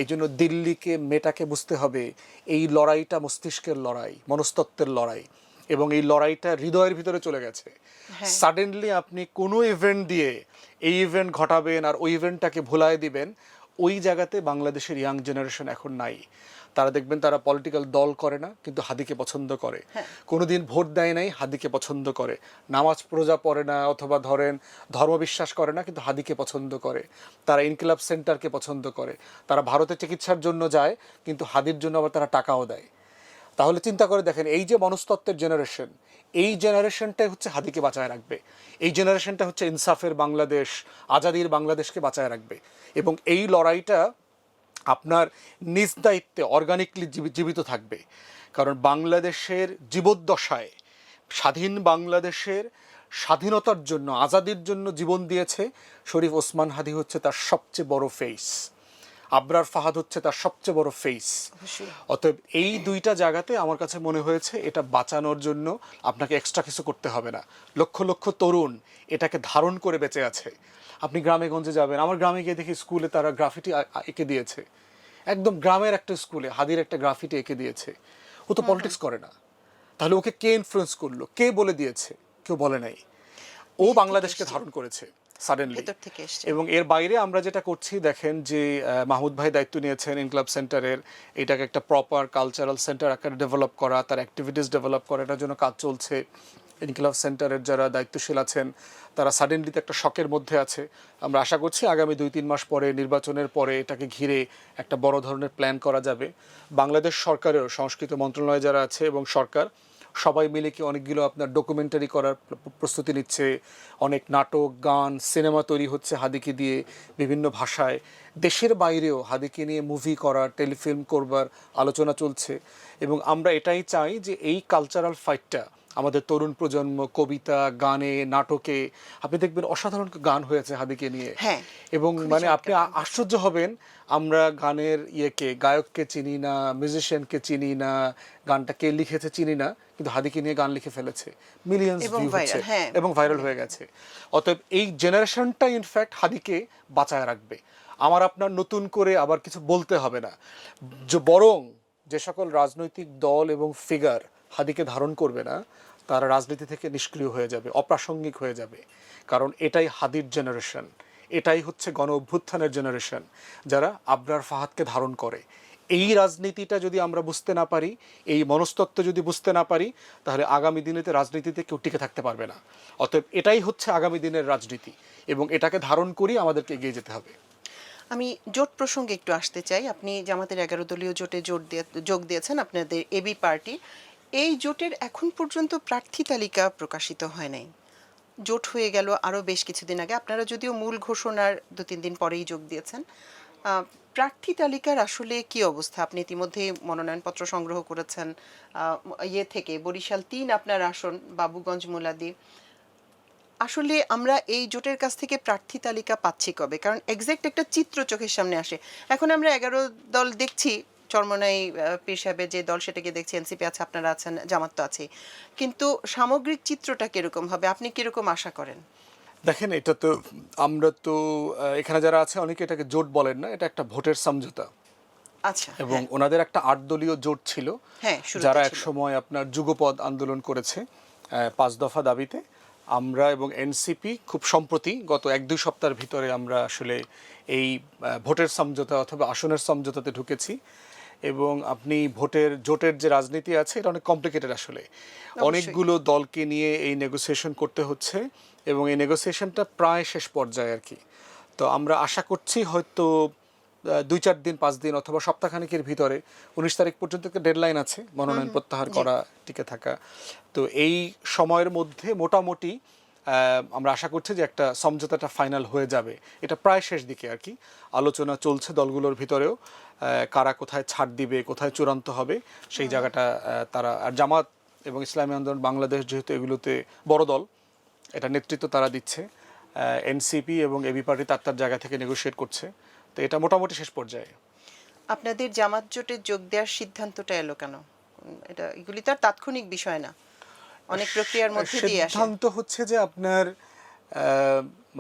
S2: এই জন্য দিল্লিকে, মেটাকে বুঝতে হবে এই লড়াইটা মস্তিষ্কের লড়াই, মনস্তত্ত্বের লড়াই, এবং এই লড়াইটা হৃদয়ের ভিতরে চলে গেছে। সাডেনলি আপনি কোনো ইভেন্ট দিয়ে এই ইভেন্ট ঘটাবেন আর ওই ইভেন্টটাকে ভুলায় দিবেন, ওই জায়গাতে বাংলাদেশের ইয়াং জেনারেশন এখন নাই। তারা দেখবেন তারা পলিটিক্যাল দল করে না কিন্তু হাদিকে পছন্দ করে, কোনোদিন ভোট দেয় নাই, হাদিকে পছন্দ করে, নামাজ রোজা পড়ে না অথবা ধরেন ধর্মবিশ্বাস করে না কিন্তু হাদিকে পছন্দ করে, তারা ইনকিলাব সেন্টারকে পছন্দ করে, তারা ভারতে চিকিৎসার জন্য যায় কিন্তু হাদির জন্য আবার তারা টাকাও দেয়। তাহলে চিন্তা করে দেখেন, এই যে মনস্তত্ত্বের জেনারেশন, এই জেনারেশনটাই হচ্ছে হাদিকে বাঁচায় রাখবে, এই জেনারেশনটা হচ্ছে ইনসাফের বাংলাদেশ, আজাদির বাংলাদেশকে বাঁচায় রাখবে। এবং এই লড়াইটা আপনার নিজ দায়িত্বে অর্গানিকলি জীবিত থাকবে। কারণ বাংলাদেশের জীবদ্দশায়, স্বাধীন বাংলাদেশের স্বাধীনতার জন্য, আজাদির জন্য জীবন দিয়েছে শরীফ ওসমান হাদি, হচ্ছে তার সবচেয়ে বড় ফেস, আবরার ফাহাদ হচ্ছে তার সবচেয়ে বড় ফেস। অতএব এই দুইটা জায়গাতে আমার কাছে মনে হয়েছে এটা বাঁচানোর জন্য আপনাকে এক্সট্রা কিছু করতে হবে না। লক্ষ লক্ষ তরুণ এটাকে ধারণ করে বেঁচে আছে। আপনি গ্রামে গঞ্জে যাবেন, আমার গ্রামে গিয়ে দেখি স্কুলে তারা গ্রাফিটি এঁকে দিয়েছে, একদম গ্রামের একটা স্কুলে হাদির একটা গ্রাফিটি এঁকে দিয়েছে। ও তো পলিটিক্স করে না, তাহলে ওকে কে ইনফ্লুয়েন্স করলো, কে বলে দিয়েছে? কেউ বলে নাই, ও বাংলাদেশকে ধারণ করেছে সাডেনলি। এবং এর বাইরে আমরা যেটা করছি দেখেন যে মাহমুদ ভাই দায়িত্ব নিয়েছেন ইনকিলাব সেন্টারের, এটাকে একটা প্রপার কালচারাল সেন্টার আকারে ডেভেলপ করা, তার অ্যাক্টিভিটিস ডেভেলপ করা, এটার জন্য কাজ চলছে। ইনকিলাব সেন্টারের যারা দায়িত্বশীল আছেন তারা সাডেনলিতে একটা শকের মধ্যে আছে। আমরা আশা করছি আগামী 2-3 মাস পরে, নির্বাচনের পরে, এটাকে ঘিরে একটা বড় ধরনের প্ল্যান করা যাবে। বাংলাদেশ সরকারের সংস্কৃতি মন্ত্রণালয় যারা আছে এবং সরকার সবাই মিলে কি অনেকগুলো আপনার ডকুমেন্টারি করার প্রস্তুতি নিচ্ছে, অনেক নাটক, গান, সিনেমা তৈরি হচ্ছে হাদিকে দিয়ে বিভিন্ন ভাষায়, দেশের বাইরেও হাদিকে নিয়ে মুভি করার, টেলিফিল্ম করবার আলোচনা চলছে। এবং আমরা এটাই চাই যে এই কালচারাল ফাইটটা আমাদের তরুণ প্রজন্ম কবিতা, গানে, নাটকে, আপনি দেখবেন অসাধারণ গান হয়েছে হাদিকে নিয়ে। এবং মানে আপনি আশ্চর্য হবেন, আমরা গানের গায়ককে চিনি না, মিউজিশিয়ানকে চিনি না, গানটা কে লিখেছে চিনি না, কিন্তু হাদিকে নিয়ে গান লিখে ফেলেছে, মিলিয়নস ভিউ হচ্ছে এবং ভাইরাল হয়ে গেছে। অতএব এই জেনারেশনটা ইনফ্যাক্ট হাদিকে বাঁচায় রাখবে। আমার আপনার নতুন করে আবার কিছু বলতে হবে না, বরং যে সকল রাজনৈতিক দল এবং ফিগার হাদিকে ধারণ করবে না তারা রাজনীতি থেকে নিষ্ক্রিয় হয়ে যাবে, অপ্রাসঙ্গিক হয়ে যাবে। কারণ এটাই হাদির জেনারেশন, এটাই হচ্ছে গণ অভ্যুত্থানের জেনারেশন, যারা আবরার ফাহাদকে ধারণ করে। এই রাজনীতিটা যদি আমরা বুঝতে না পারি, এই মনস্তত্ত্ব যদি বুঝতে না পারি, তাহলে আগামী দিনেতে রাজনীতিতে কেউ টিকে থাকতে পারবে না। অতএব এটাই হচ্ছে আগামী দিনের রাজনীতি এবং এটাকে ধারণ করি আমাদেরকে এগিয়ে যেতে হবে।
S1: আমি জোট প্রসঙ্গে একটু আসতে চাই। আপনি জামাতের 11 দলীয় জোটে যোগ দিয়েছেন, আপনাদের এবি পার্টি। এই জোটের এখন পর্যন্ত প্রার্থী তালিকা প্রকাশিত হয় নাই। জোট হয়ে গেল আরও বেশ কিছুদিন আগে, আপনারা যদিও মূল ঘোষণার 2-3 দিন পরেই যোগ দিয়েছেন। প্রার্থী তালিকার আসলে কি অবস্থা? আপনি ইতিমধ্যে মনোনয়নপত্র সংগ্রহ করেছেন ইয়ে থেকে, বরিশাল ৩ আপনার আসন, বাবুগঞ্জ, মুলাদি। আসলে আমরা এই জোটের কাছ থেকে প্রার্থী তালিকা পাচ্ছি কবে? কারণ এক্সাক্ট একটা চিত্র চোখের সামনে আসে। এখন আমরা 11 দল দেখছি, চরমোনাই পীর সাহেবের যে দল সেটাকে দেখছি, এনসিপি আছে, আপনারা আছেন, জামাত তো আছেই। কিন্তু সামগ্রিক চিত্রটা কিরকম হবে? আপনি কিরকম আশা করেন?
S2: দেখেন, এটা তো আমরা তো এখানে যারা আছে অনেকে এটাকে জোট বলেন না, এটা একটা ভোটের সমঝোতা।
S1: আচ্ছা,
S2: এবং
S1: হ্যাঁ,
S2: ওনাদের একটা 8 দলীয় জোট ছিল,
S1: হ্যাঁ, শুরুতে
S2: যারা
S1: ছিল।
S2: এক সময় আপনার যুগপৎ আন্দোলন করেছে 5 দফা দাবিতে। আমরা এবং এনসিপি খুব সম্প্রতি গত 1-2 সপ্তাহের ভিতরে আমরা আসলে এই ভোটের সমঝোতা অথবা আসনের সমঝোতাতে ঢুকেছি। এবং আপনি জোটের যে রাজনীতি আছে এটা অনেক কমপ্লিকেটেড আসলে। অনেকগুলো দলকে নিয়ে এই নেগোসিয়েশন করতে হচ্ছে এবং এই নেগোসিয়েশনটা প্রায় শেষ পর্যায়ে আর কি। তো আমরা আশা করছি হয়তো 2-4 দিন, 5 দিন অথবা সপ্তাহখানেকের ভিতরে 19 তারিখ পর্যন্ত একটা ডেডলাইন আছে মনোনয়ন প্রত্যাহার করা, টিকে থাকা। তো এই সময়ের মধ্যে মোটামুটি আমরা আশা করছি যে একটা সমঝোতাটা ফাইনাল হয়ে যাবে। এটা প্রায় শেষ দিকে আর কি। আলোচনা চলছে দলগুলোর ভিতরেও, কারা কোথায় ছাড় দিবে, কোথায় চূড়ান্ত হবে সেই জায়গাটা তারা। আর জামাত এবং ইসলামী আন্দোলন বাংলাদেশ যেহেতু এগুলোতে বড় দল, এটা নেতৃত্ব তারা দিচ্ছে। এনসিপি এবং এবি পার্টি তার জায়গা থেকে নেগোশিয়েট করছে। তো এটা মোটামুটি শেষ পর্যায়ে।
S1: আপনাদের জামাত জোটে যোগ দেওয়ার সিদ্ধান্তটা এলো কেন? এগুলি তো আর তাৎক্ষণিক বিষয় না, অনেক প্রক্রিয়ার মধ্যে দিয়ে আসে।
S2: সিদ্ধান্ত হচ্ছে যে আপনার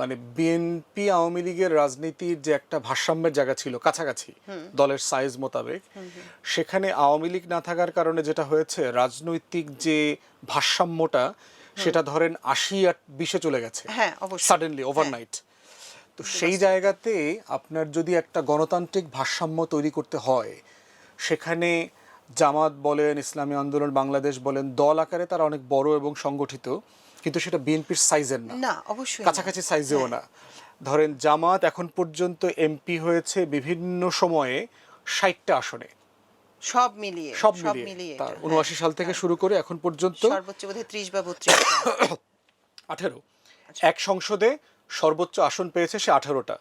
S2: মানে বিএনপি আওয়ামী লীগের রাজনীতির যে একটা ভারসাম্যের জায়গা ছিল কাছাকাছি দলের সাইজ মোতাবেক, সেখানে আওয়ামী লীগ না থাকার কারণে যেটা হয়েছে, রাজনৈতিক যে ভারসাম্যটা সেটা ধরেন 80-20 চলে গেছে,
S1: হ্যাঁ, অবশ্যই।
S2: Suddenly overnight. তো সেই জায়গাতে আপনার যদি একটা গণতান্ত্রিক ভারসাম্য তৈরি করতে হয়, সেখানে জামাত বলেন, ইসলামী আন্দোলন বাংলাদেশ বলেন, দল আকারে তারা অনেক বড় এবং সংগঠিত, কিন্তু সেটা বিএনপির সাইজের না,
S1: না, অবশ্যই
S2: কাছাকাছি সাইজেও না। ধরেন জামাত এখন পর্যন্ত এমপি হয়েছে বিভিন্ন সময়ে 60টা আসনে,
S1: সব মিলিয়ে,
S2: সব মিলিয়ে তার 79 সাল থেকে শুরু করে এখন পর্যন্ত
S1: সর্বোচ্চ বোধহয় 30 বা 32।
S2: 18। এক সংসদে সর্বোচ্চ আসন পেয়েছে সে 18টা।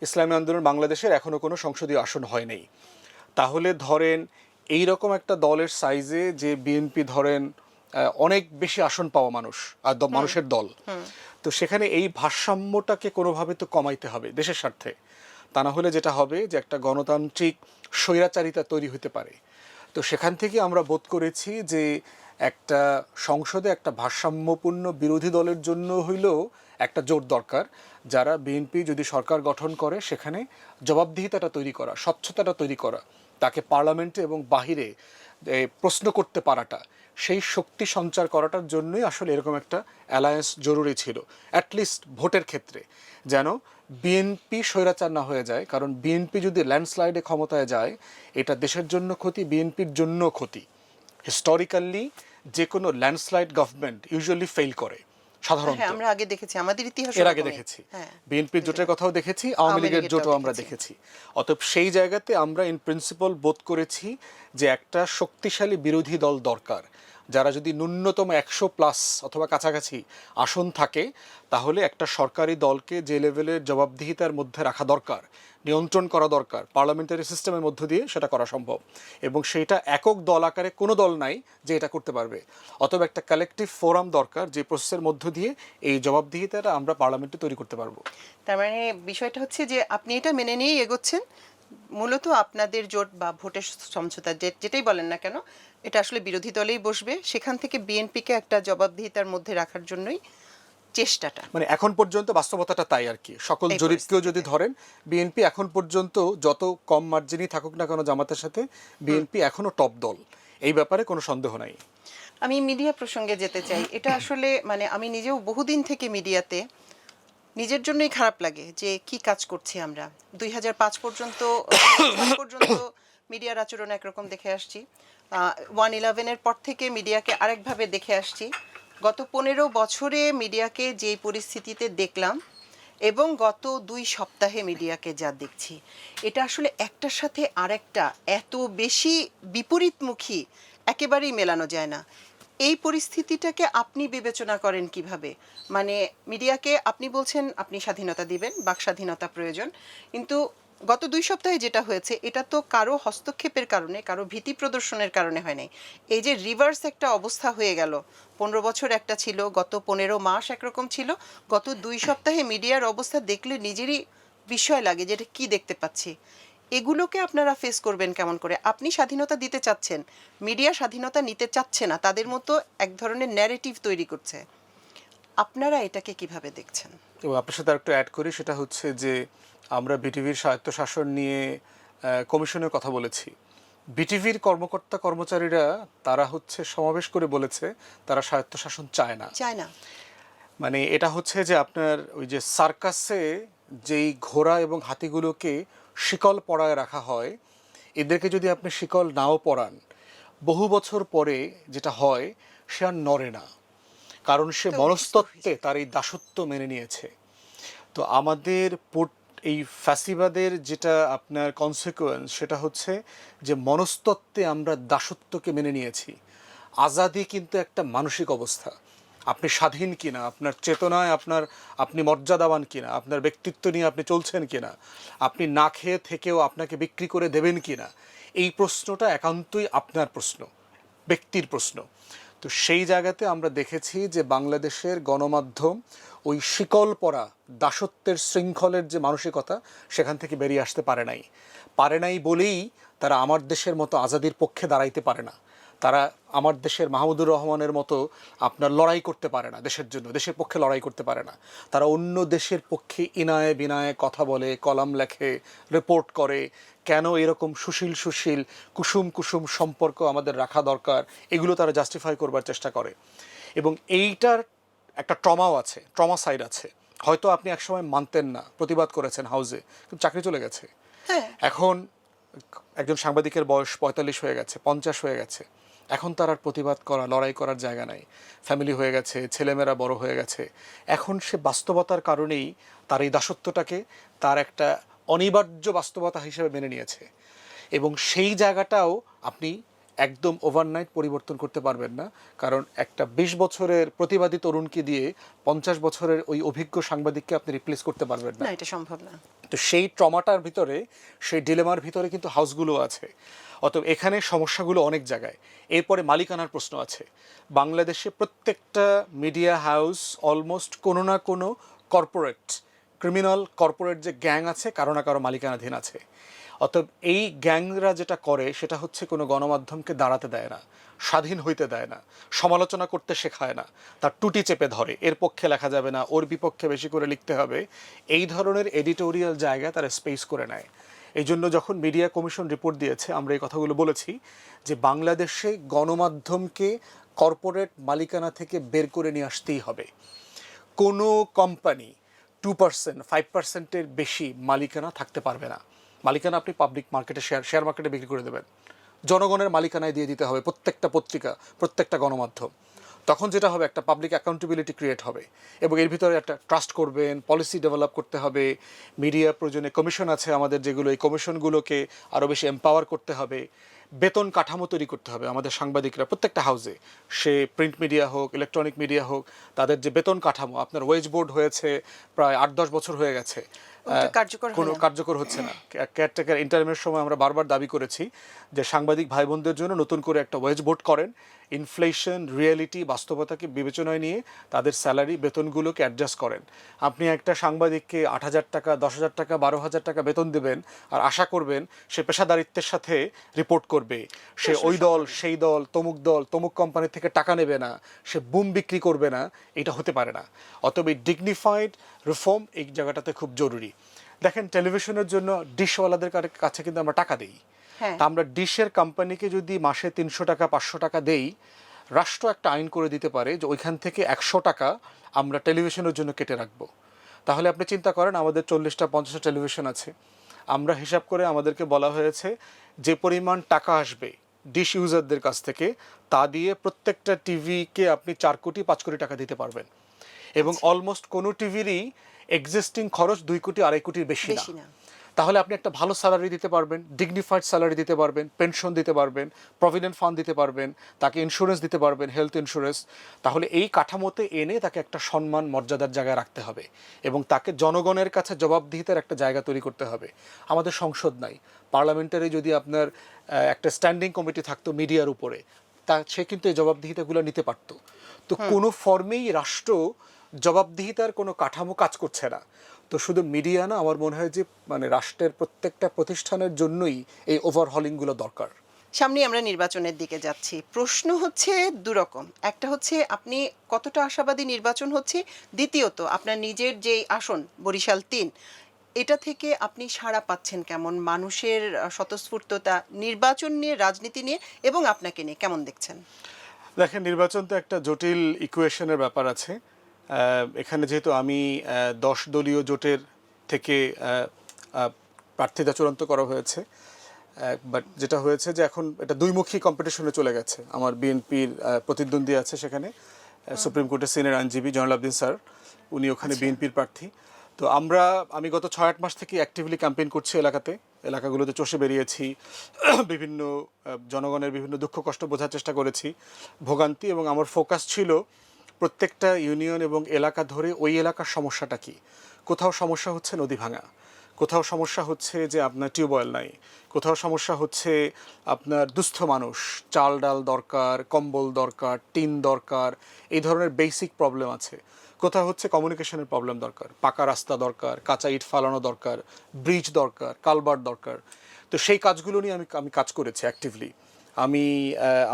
S2: ইসলামী আন্দোলন বাংলাদেশের এখনো কোনো সংসদীয় আসন হয় নাই। তাহলে ধরেন এই রকম একটা দলের সাইজে যে বিএনপি ধরেন অনেক বেশি আসন পাওয়া মানুষ আর মানুষের দল, তো সেখানে এই ভারসাম্যটাকে কোনোভাবে তো কমাইতে হবে দেশের স্বার্থে। তা না হলে যেটা হবে যে একটা গণতান্ত্রিক স্বৈরাচারিতা তৈরি হতে পারে। তো সেখান থেকে আমরা বোধ করেছি যে একটা সংসদে একটা ভারসাম্যপূর্ণ বিরোধী দলের জন্য হইলেও একটা জোট দরকার, যারা বিএনপি যদি সরকার গঠন করে সেখানে জবাবদিহিতাটা তৈরি করা, স্বচ্ছতাটা তৈরি করা, তাকে পার্লামেন্টে এবং বাহিরে প্রশ্ন করতে পারাটা, সেই শক্তি সঞ্চার করাটার জন্যই আসলে এরকম একটা অ্যালায়েন্স জরুরি ছিল, অ্যাটলিস্ট ভোটের ক্ষেত্রে, যেন বিএনপি স্বৈরাচার না হয়ে যায়। কারণ বিএনপি যদি ল্যান্ডস্লাইডে ক্ষমতায় যায়, এটা দেশের জন্য ক্ষতি, বিএনপির জন্য ক্ষতি। হিস্টোরিক্যালি যে কোনো ল্যান্ডস্লাইড গভর্নমেন্ট ইউজুয়ালি ফেল করে সাধারণত।
S1: হ্যাঁ, আমরা আগে দেখেছি, আমাদের ইতিহাসে
S2: এর আগে দেখেছি, বিএনপির জোটের কথাও দেখেছি, আওয়ামী লীগের জোটও আমরা দেখেছি। অতএব সেই জায়গাতে আমরা ইন প্রিন্সিপাল বোধ করেছি যে একটা শক্তিশালী বিরোধী দল দরকার, যারা যদি ন্যূনতম 100+ অথবা কাছাকাছি আসন থাকে, তাহলে একটা সরকারি দলকে যে লেভেলের জবাবদিহিতার মধ্যে রাখা দরকার, নিয়ন্ত্রণ করা দরকার, পার্লামেন্টারি সিস্টেমের মধ্য দিয়ে সেটা করা সম্ভব। এবং সেইটা একক দল আকারে কোনো দল নাই যে এটা করতে পারবে। অতএব একটা কালেকটিভ ফোরাম দরকার, যে প্রসেসের মধ্য দিয়ে এই জবাবদিহিতাটা আমরা পার্লামেন্টে তৈরি করতে পারবো।
S1: তার মানে বিষয়টা হচ্ছে যে আপনি এটা মেনে নিয়েই এগোচ্ছেন, মূলত আপনাদের জোট বা ভোটের সমঝোতা যেটাই বলেন না কেন, এটা আসলে বিরোধী দলেই বসবে, সেখান থেকে বিএনপিকে একটা জবাবদিহিতার মধ্যে রাখার জন্যই চেষ্টাটা।
S2: মানে এখন পর্যন্ত বাস্তবতাটা তাই আর কি। সকল জরিপকেও যদি ধরেন, বিএনপি এখন পর্যন্ত যত কম মার্জিনই থাকুক না কেন জামাতের সাথে, বিএনপি এখনো টপ দল, এই ব্যাপারে কোনো সন্দেহ নাই।
S1: আমি মিডিয়া প্রসঙ্গে যেতে চাই। এটা আসলে মানে আমি নিজেও বহুদিন থেকে মিডিয়াতে, নিজের জন্যই খারাপ লাগে যে কি কাজ করছি আমরা। 2005 পর্যন্ত মিডিয়ার আচরণ একরকম দেখে আসছি, 1/11-এর পর থেকে মিডিয়াকে আরেকভাবে দেখে আসছি। গত 15 বছরে মিডিয়াকে যে পরিস্থিতিতে দেখলাম এবং গত 2 সপ্তাহে মিডিয়াকে যা দেখছি, এটা আসলে একটার সাথে আরেকটা এত বেশি বিপরীতমুখী, একেবারেই মেলানো যায় না। এই পরিস্থিতিটাকে আপনি বিবেচনা করেন কিভাবে? মানে মিডিয়াকে আপনি বলছেন আপনি স্বাধীনতা দিবেন, বাক স্বাধীনতা প্রয়োজন। কিন্তু গত ২ সপ্তাহে যেটা হয়েছে এটা তো কারো হস্তক্ষেপের কারণে, কারো ভীতি প্রদর্শনের কারণে হয় নাই। এই যে রিভার্স একটা অবস্থা হয়ে গেল, ১৫ বছর একটা ছিল, গত ১৫ মাস একরকম ছিল। গত ২ সপ্তাহে মিডিয়ার অবস্থা দেখলে নিজেরই বিস্ময় লাগে যে এটা কি দেখতে পাচ্ছি। এগুলোকে আপনারা ফেস করবেন কেমন করে? আপনি স্বাধীনতা দিতে চাচ্ছেন, মিডিয়া স্বাধীনতা নিতে চাচ্ছে না, তাদের মতো এক ধরনের ন্যারেটিভ তৈরি করছে। আপনারা এটাকে কিভাবে দেখছেন?
S2: এবং আপনার সাথে আরেকটু অ্যাড করি, সেটা হচ্ছে যে আমরা বিটিভির স্বায়ত্তশাসন নিয়ে কমিশনের কথা বলেছি। বিটিভির কর্মকর্তা কর্মচারীরা তারা হচ্ছে সমাবেশ করে বলেছে তারা স্বায়ত্তশাসন চায় না।
S1: চায় না।
S2: মানে এটা হচ্ছে যে আপনার ওই যে সার্কাসে যেই ঘোড়া এবং হাতিগুলোকে শিকল পরায় রাখা হয়, এদেরকে যদি আপনি শিকল নাও পরান, বহু বছর পরে যেটা হয় সে আর নড়ে না, কারণ সে
S1: তো
S2: মনস্তত্ত্বে তার এই দাসত্ব মেনে নিয়েছে। তো আমাদের এই ফ্যাসিবাদের যেটা আপনার কনসিকুয়েন্স সেটা হচ্ছে যে মনস্তত্ত্বে আমরা দাসত্বকে মেনে নিয়েছি। আজাদি কিন্তু একটা মানসিক অবস্থা। আপনি স্বাধীন কিনা, আপনার চেতনায় আপনি মর্যাদাবান কিনা, আপনার ব্যক্তিত্ব নিয়ে আপনি চলছেন কিনা, আপনি না খেয়ে থেকেও আপনাকে বিক্রি করে দেবেন কিনা, এই প্রশ্নটা একান্তই আপনার প্রশ্ন, ব্যক্তির প্রশ্ন। তো সেই জায়গাতে আমরা দেখেছি যে বাংলাদেশের গণমাধ্যম ওই শিকল পরা দাসত্বের শৃঙ্খলের যে মানসিকতা সেখান থেকে বেরিয়ে আসতে পারে নাই বলেই তারা আমার দেশের মতো আজাদির পক্ষে দাঁড়াইতে পারে না। তারা আমার দেশের মাহমুদুর রহমানের মতো আপনার লড়াই করতে পারে না, দেশের জন্য, দেশের পক্ষে লড়াই করতে পারে না। তারা অন্য দেশের পক্ষে ইনায়ে বিনায়ে কথা বলে, কলাম লেখে, রিপোর্ট করে, কেন এরকম সুশীল কুসুম কুসুম সম্পর্ক আমাদের রাখা দরকার, এগুলো তারা জাস্টিফাই করবার চেষ্টা করে। এবং এইটার একটা ট্রমাও আছে, ট্রমা সাইড আছে। হয়তো আপনি একসময় মানতেন না, প্রতিবাদ করেছেন হাউজে, কিন্তু চাকরি চলে গেছে।
S1: হ্যাঁ।
S2: এখন একজন সাংবাদিকের বয়স ৪৫ হয়ে গেছে, ৫০ হয়ে গেছে, এখন তার আর প্রতিবাদ করা, লড়াই করার জায়গা নাই। ফ্যামিলি হয়ে গেছে, ছেলেমেয়েরা বড় হয়ে গেছে। এখন সে বাস্তবতার কারণেই তার এই দাসত্বটাকে তার একটা অনিবার্য বাস্তবতা হিসেবে মেনে নিয়েছে। এবং সেই জায়গাটাও আপনি একদম ওভারনাইট পরিবর্তন করতে পারবেন না, কারণ একটা ২০ বছরের প্রতিবাদী তরুণকে দিয়ে ৫০ বছরের ওই অভিজ্ঞ সাংবাদিককে আপনি রিপ্লেস করতে পারবেন না।
S1: না, এটা সম্ভব না।
S2: তো সেই ট্রমাটার ভিতরে, সেই ডিলেমার ভিতরে কিন্তু হাউসগুলো আছে। অতএব এখানে সমস্যাগুলো অনেক জায়গায়। এরপরে মালিকানার প্রশ্ন আছে। বাংলাদেশে প্রত্যেকটা মিডিয়া হাউস অলমোস্ট কোনো না কোনো কর্পোরেট, ক্রিমিনাল কর্পোরেট যে গ্যাং আছে, কারো না কারো মালিকানাধীন আছে। অতএব এই গ্যাংরা যেটা করে সেটা হচ্ছে কোনো গণমাধ্যমকে দাঁড়াতে দেয় না, স্বাধীন হইতে দেয় না, সমালোচনা করতে শেখায় না, তার টুটি চেপে ধরে, এর পক্ষে লেখা যাবে না, ওর বিপক্ষে বেশি করে লিখতে হবে, এই ধরনের এডিটোরিয়াল জায়গা তারা স্পেস করে নেয়। এই জন্য যখন মিডিয়া কমিশন রিপোর্ট দিয়েছে আমরা এই কথাগুলো বলেছি যে বাংলাদেশে গণমাধ্যমকে কর্পোরেট মালিকানা থেকে বের করে নিয়ে আসতেই হবে। কোনো কোম্পানি 2%, 5%-এর বেশি মালিকানা থাকতে পারবে না। মালিকানা আপনি পাবলিক মার্কেটে, শেয়ার মার্কেটে বিক্রি করে দেবেন, জনগণের মালিকানায় দিয়ে দিতে হবে প্রত্যেকটা পত্রিকা, প্রত্যেকটা গণমাধ্যম। তখন যেটা হবে, একটা পাবলিক অ্যাকাউন্টেবিলিটি ক্রিয়েট হবে এবং এর ভিতরে একটা ট্রাস্ট করবেন, পলিসি ডেভেলপ করতে হবে। মিডিয়া প্রয়োজনে কমিশন আছে আমাদের, যেগুলো এই কমিশনগুলোকে আরও বেশি এম্পাওয়ার করতে হবে। বেতন কাঠামো তৈরি করতে হবে আমাদের সাংবাদিকরা প্রত্যেকটা হাউসে, সে প্রিন্ট মিডিয়া হোক, ইলেকট্রনিক মিডিয়া হোক, তাদের যে বেতন কাঠামো, আপনার ওয়েজ বোর্ড হয়েছে প্রায় ৮-১০ বছর হয়ে গেছে, কোনো কার্যকর হচ্ছে না। কেয়ারটেকার ইন্টারিমের সময় আমরা বারবার দাবি করেছি যে সাংবাদিক ভাই বোনদের জন্য নতুন করে একটা ওয়েজ বোর্ড করেন, ইনফ্লেশন, রিয়েলিটি, বাস্তবতাকে বিবেচনায় নিয়ে তাদের স্যালারি, বেতনগুলোকে অ্যাডজাস্ট করেন। আপনি একটা সাংবাদিককে ৮,০০০ টাকা, ১০,০০০ টাকা, ১২,০০০ টাকা বেতন দেবেন আর আশা করবেন সে পেশাদারিত্বের সাথে রিপোর্ট করবে, সে ওই দল, সেই দল, তমুক কোম্পানি থেকে টাকা নেবে না, সে বুম বিক্রি করবে না, এটা হতে পারে না। অতএব এই ডিগনিফাইড রিফর্ম এই জায়গাটাতে খুব জরুরি। দেখেন, টেলিভিশনের জন্য ডিশওয়ালাদের কাছে কিন্তু আমরা টাকা দিই। তা আমরা ডিশের কোম্পানিকে যদি মাসে ৩০০ টাকা, ৫০০ টাকা দেই, রাষ্ট্র একটা আইন করে দিতে পারে যে ওইখান থেকে ১০০ টাকা আমরা টেলিভিশনের জন্য কেটে রাখবো। তাহলে আপনি চিন্তা করেন, আমাদের ৪০টা ৫০টা টেলিভিশন আছে, আমরা হিসাব করে আমাদেরকে বলা হয়েছে যে পরিমাণ টাকা আসবে ডিশ ইউজারদের কাছ থেকে, তা দিয়ে প্রত্যেকটা টিভিকে আপনি ৪ কোটি ৫ কোটি টাকা দিতে পারবেন। এবং অলমোস্ট কোনো টিভিরই এক্সিস্টিং খরচ ২ কোটি ২.৫ কোটির বেশি না। তাহলে আপনি একটা ভালো স্যালারি দিতে পারবেন, ডিগনিফাইড স্যালারি দিতে পারবেন, পেনশন দিতে পারবেন, প্রভিডেন্ট ফান্ড দিতে পারবেন, তাকে ইন্স্যুরেন্স দিতে পারবেন, হেলথ ইন্স্যুরেন্স। তাহলে এই কাঠামোতে এনে তাকে একটা সম্মান মর্যাদার জায়গায় রাখতে হবে এবং তাকে জনগণের কাছে জবাবদিহিতার একটা জায়গা তৈরি করতে হবে। আমাদের সংসদ নাই, পার্লামেন্টারি যদি আপনার একটা স্ট্যান্ডিং কমিটি থাকতো মিডিয়ার উপরে, তা সে কিন্তু এই জবাবদিহিতাগুলো নিতে পারতো। তো কোনো ফর্মেই রাষ্ট্র জবাবদিহিতার কোনো কাঠামো কাজ করছে না। তো শুধু মিডিয়া না, আমার মনে হয় যে মানে রাষ্ট্রের প্রত্যেকটা প্রতিষ্ঠানের জন্যই এই ওভারহলিংগুলো দরকার।
S1: সামনে আমরা নির্বাচনের দিকে যাচ্ছি, প্রশ্ন হচ্ছে দুরকম। একটা হচ্ছে আপনি কতটা আশাবাদী নির্বাচন হচ্ছে, দ্বিতীয়ত আপনার নিজের যে আসন বরিশাল ৩, এটা থেকে আপনি সাড়া পাচ্ছেন কেমন, মানুষের স্বতঃস্ফূর্ততা নির্বাচন নিয়ে, রাজনীতি নিয়ে এবং আপনাকে নিয়ে কেমন দেখছেন?
S2: দেখেন, নির্বাচন তো একটা জটিল ইকুয়েশনের ব্যাপার আছে। এখানে যেহেতু আমি 10 দলীয় জোটের থেকে প্রার্থীতা চূড়ান্ত করা হয়েছে, বাট যেটা হয়েছে যে এখন এটা দুইমুখী কম্পিটিশনে চলে গেছে। আমার বিএনপির প্রতিদ্বন্দ্বী আছে সেখানে, সুপ্রিম কোর্টের সিনিয়র আইনজীবী জয়নাল আবদিন স্যার, উনি ওখানে বিএনপির প্রার্থী। তো আমি গত 6-8 মাস থেকে অ্যাক্টিভলি ক্যাম্পেইন করছি এলাকাগুলোতে চষে বেরিয়েছি, বিভিন্ন জনগণের বিভিন্ন দুঃখ কষ্ট বোঝার চেষ্টা করেছি, ভোগান্তি, এবং আমার ফোকাস ছিল প্রত্যেকটা ইউনিয়ন এবং এলাকা ধরে ওই এলাকার সমস্যাটা কি। কোথাও সমস্যা হচ্ছে নদী ভাঙা, কোথাও সমস্যা হচ্ছে যে আপনার টিউবওয়েল নাই, কোথাও সমস্যা হচ্ছে আপনার দুস্থ মানুষ, চাল ডাল দরকার, কম্বল দরকার, টিন দরকার, এই ধরনের বেসিক প্রবলেম আছে। কোথাও হচ্ছে কমিউনিকেশনের প্রবলেম দরকার, পাকা রাস্তা দরকার, কাঁচা ইট ফালানো দরকার, ব্রিজ দরকার, কালভার্ট দরকার। তো সেই কাজগুলো নিয়ে আমি কাজ করেছি অ্যাক্টিভলি। আমি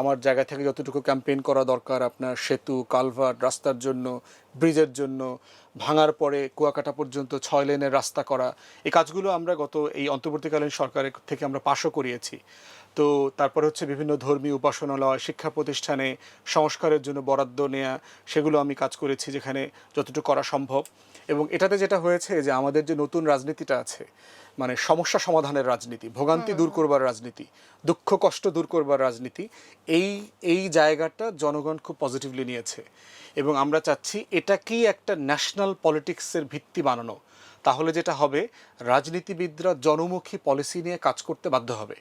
S2: আমার জায়গা থেকে যতটুকু ক্যাম্পেইন করা দরকার আপনার সেতু, কালভার্ট, রাস্তার জন্য, ব্রিজের জন্য, ভাঙার পরে কুয়াকাটা পর্যন্ত 6 লেনের রাস্তা করা, এই কাজগুলো আমরা এই অন্তর্বর্তীকালীন সরকারের থেকে আমরা পাশও করিয়েছি। তো তারপরে হচ্ছে বিভিন্ন ধর্মীয় উপাসনালয়, শিক্ষা প্রতিষ্ঠানে সংস্কারের জন্য বরাদ্দ নেওয়া, সেগুলো আমি কাজ করেছি যেখানে যতটুকু করা সম্ভব। এবং এটাতে যেটা হয়েছে যে আমাদের যে নতুন রাজনীতিটা আছে, মানে সমস্যা সমাধানের রাজনীতি, ভোগান্তি দূর করবার রাজনীতি, দুঃখ কষ্ট দূর করবার রাজনীতি, এই জায়গাটা জনগণ খুব পজিটিভলি নিয়েছে। এবং আমরা চাচ্ছি এটাকেই একটা ন্যাশনাল পলিটিক্সের ভিত্তি বানানো। তাহলে যেটা হবে, রাজনীতিবিদরা জনমুখী পলিসি নিয়ে কাজ করতে বাধ্য হবে।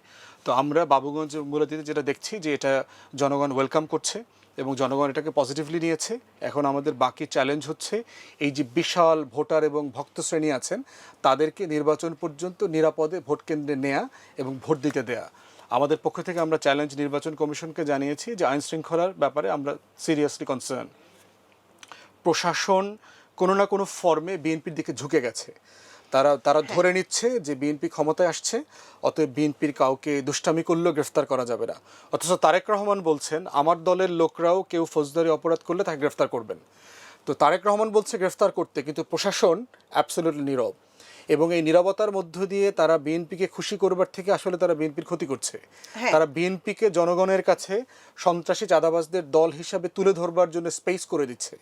S2: তো আমরা বাবুগঞ্জ মূলাদিতে যেটা দেখছি যে এটা জনগণ ওয়েলকাম করছে এবং জনগণ এটাকে পজিটিভলি নিয়েছে। এখন আমাদের বাকি চ্যালেঞ্জ হচ্ছে এই যে বিশাল ভোটার এবং ভক্ত শ্রেণী আছেন, তাদেরকে নির্বাচন পর্যন্ত নিরাপদে ভোট কেন্দ্রে নেয়া এবং ভোট দিতে দেয়া। আমাদের পক্ষ থেকে আমরা চ্যালেঞ্জ নির্বাচন কমিশনকে জানিয়েছি যে আইন শৃঙ্খলার ব্যাপারে আমরা সিরিয়াসলি কনসার্ন। প্রশাসন কোনো না কোনো ফর্মে বিএনপির দিকে ঝুঁকে গেছে। তারা ধরে নিচ্ছে যে বিএনপি ক্ষমতায় আসছে, অতএব বিএনপির কাউকে দুষ্টামি করলেও গ্রেফতার করা যাবে না। অথচ তারেক রহমান বলছেন আমার দলের লোকরাও কেউ ফৌজদারি অপরাধ করলে তাকে গ্রেফতার করবেন। তো তারেক রহমান বলছে গ্রেফতার করতে, কিন্তু প্রশাসন অ্যাবসলিউটলি নীরব। এবং এই নীরবতার মধ্য দিয়ে তারা বিএনপিকে খুশি করবার থেকে আসলে তারা বিএনপির ক্ষতি করছে। তারা বিএনপিকে জনগণের কাছে সন্ত্রাসী চাঁদাবাজদের দল হিসাবে তুলে ধরবার জন্য স্পেস করে দিচ্ছে।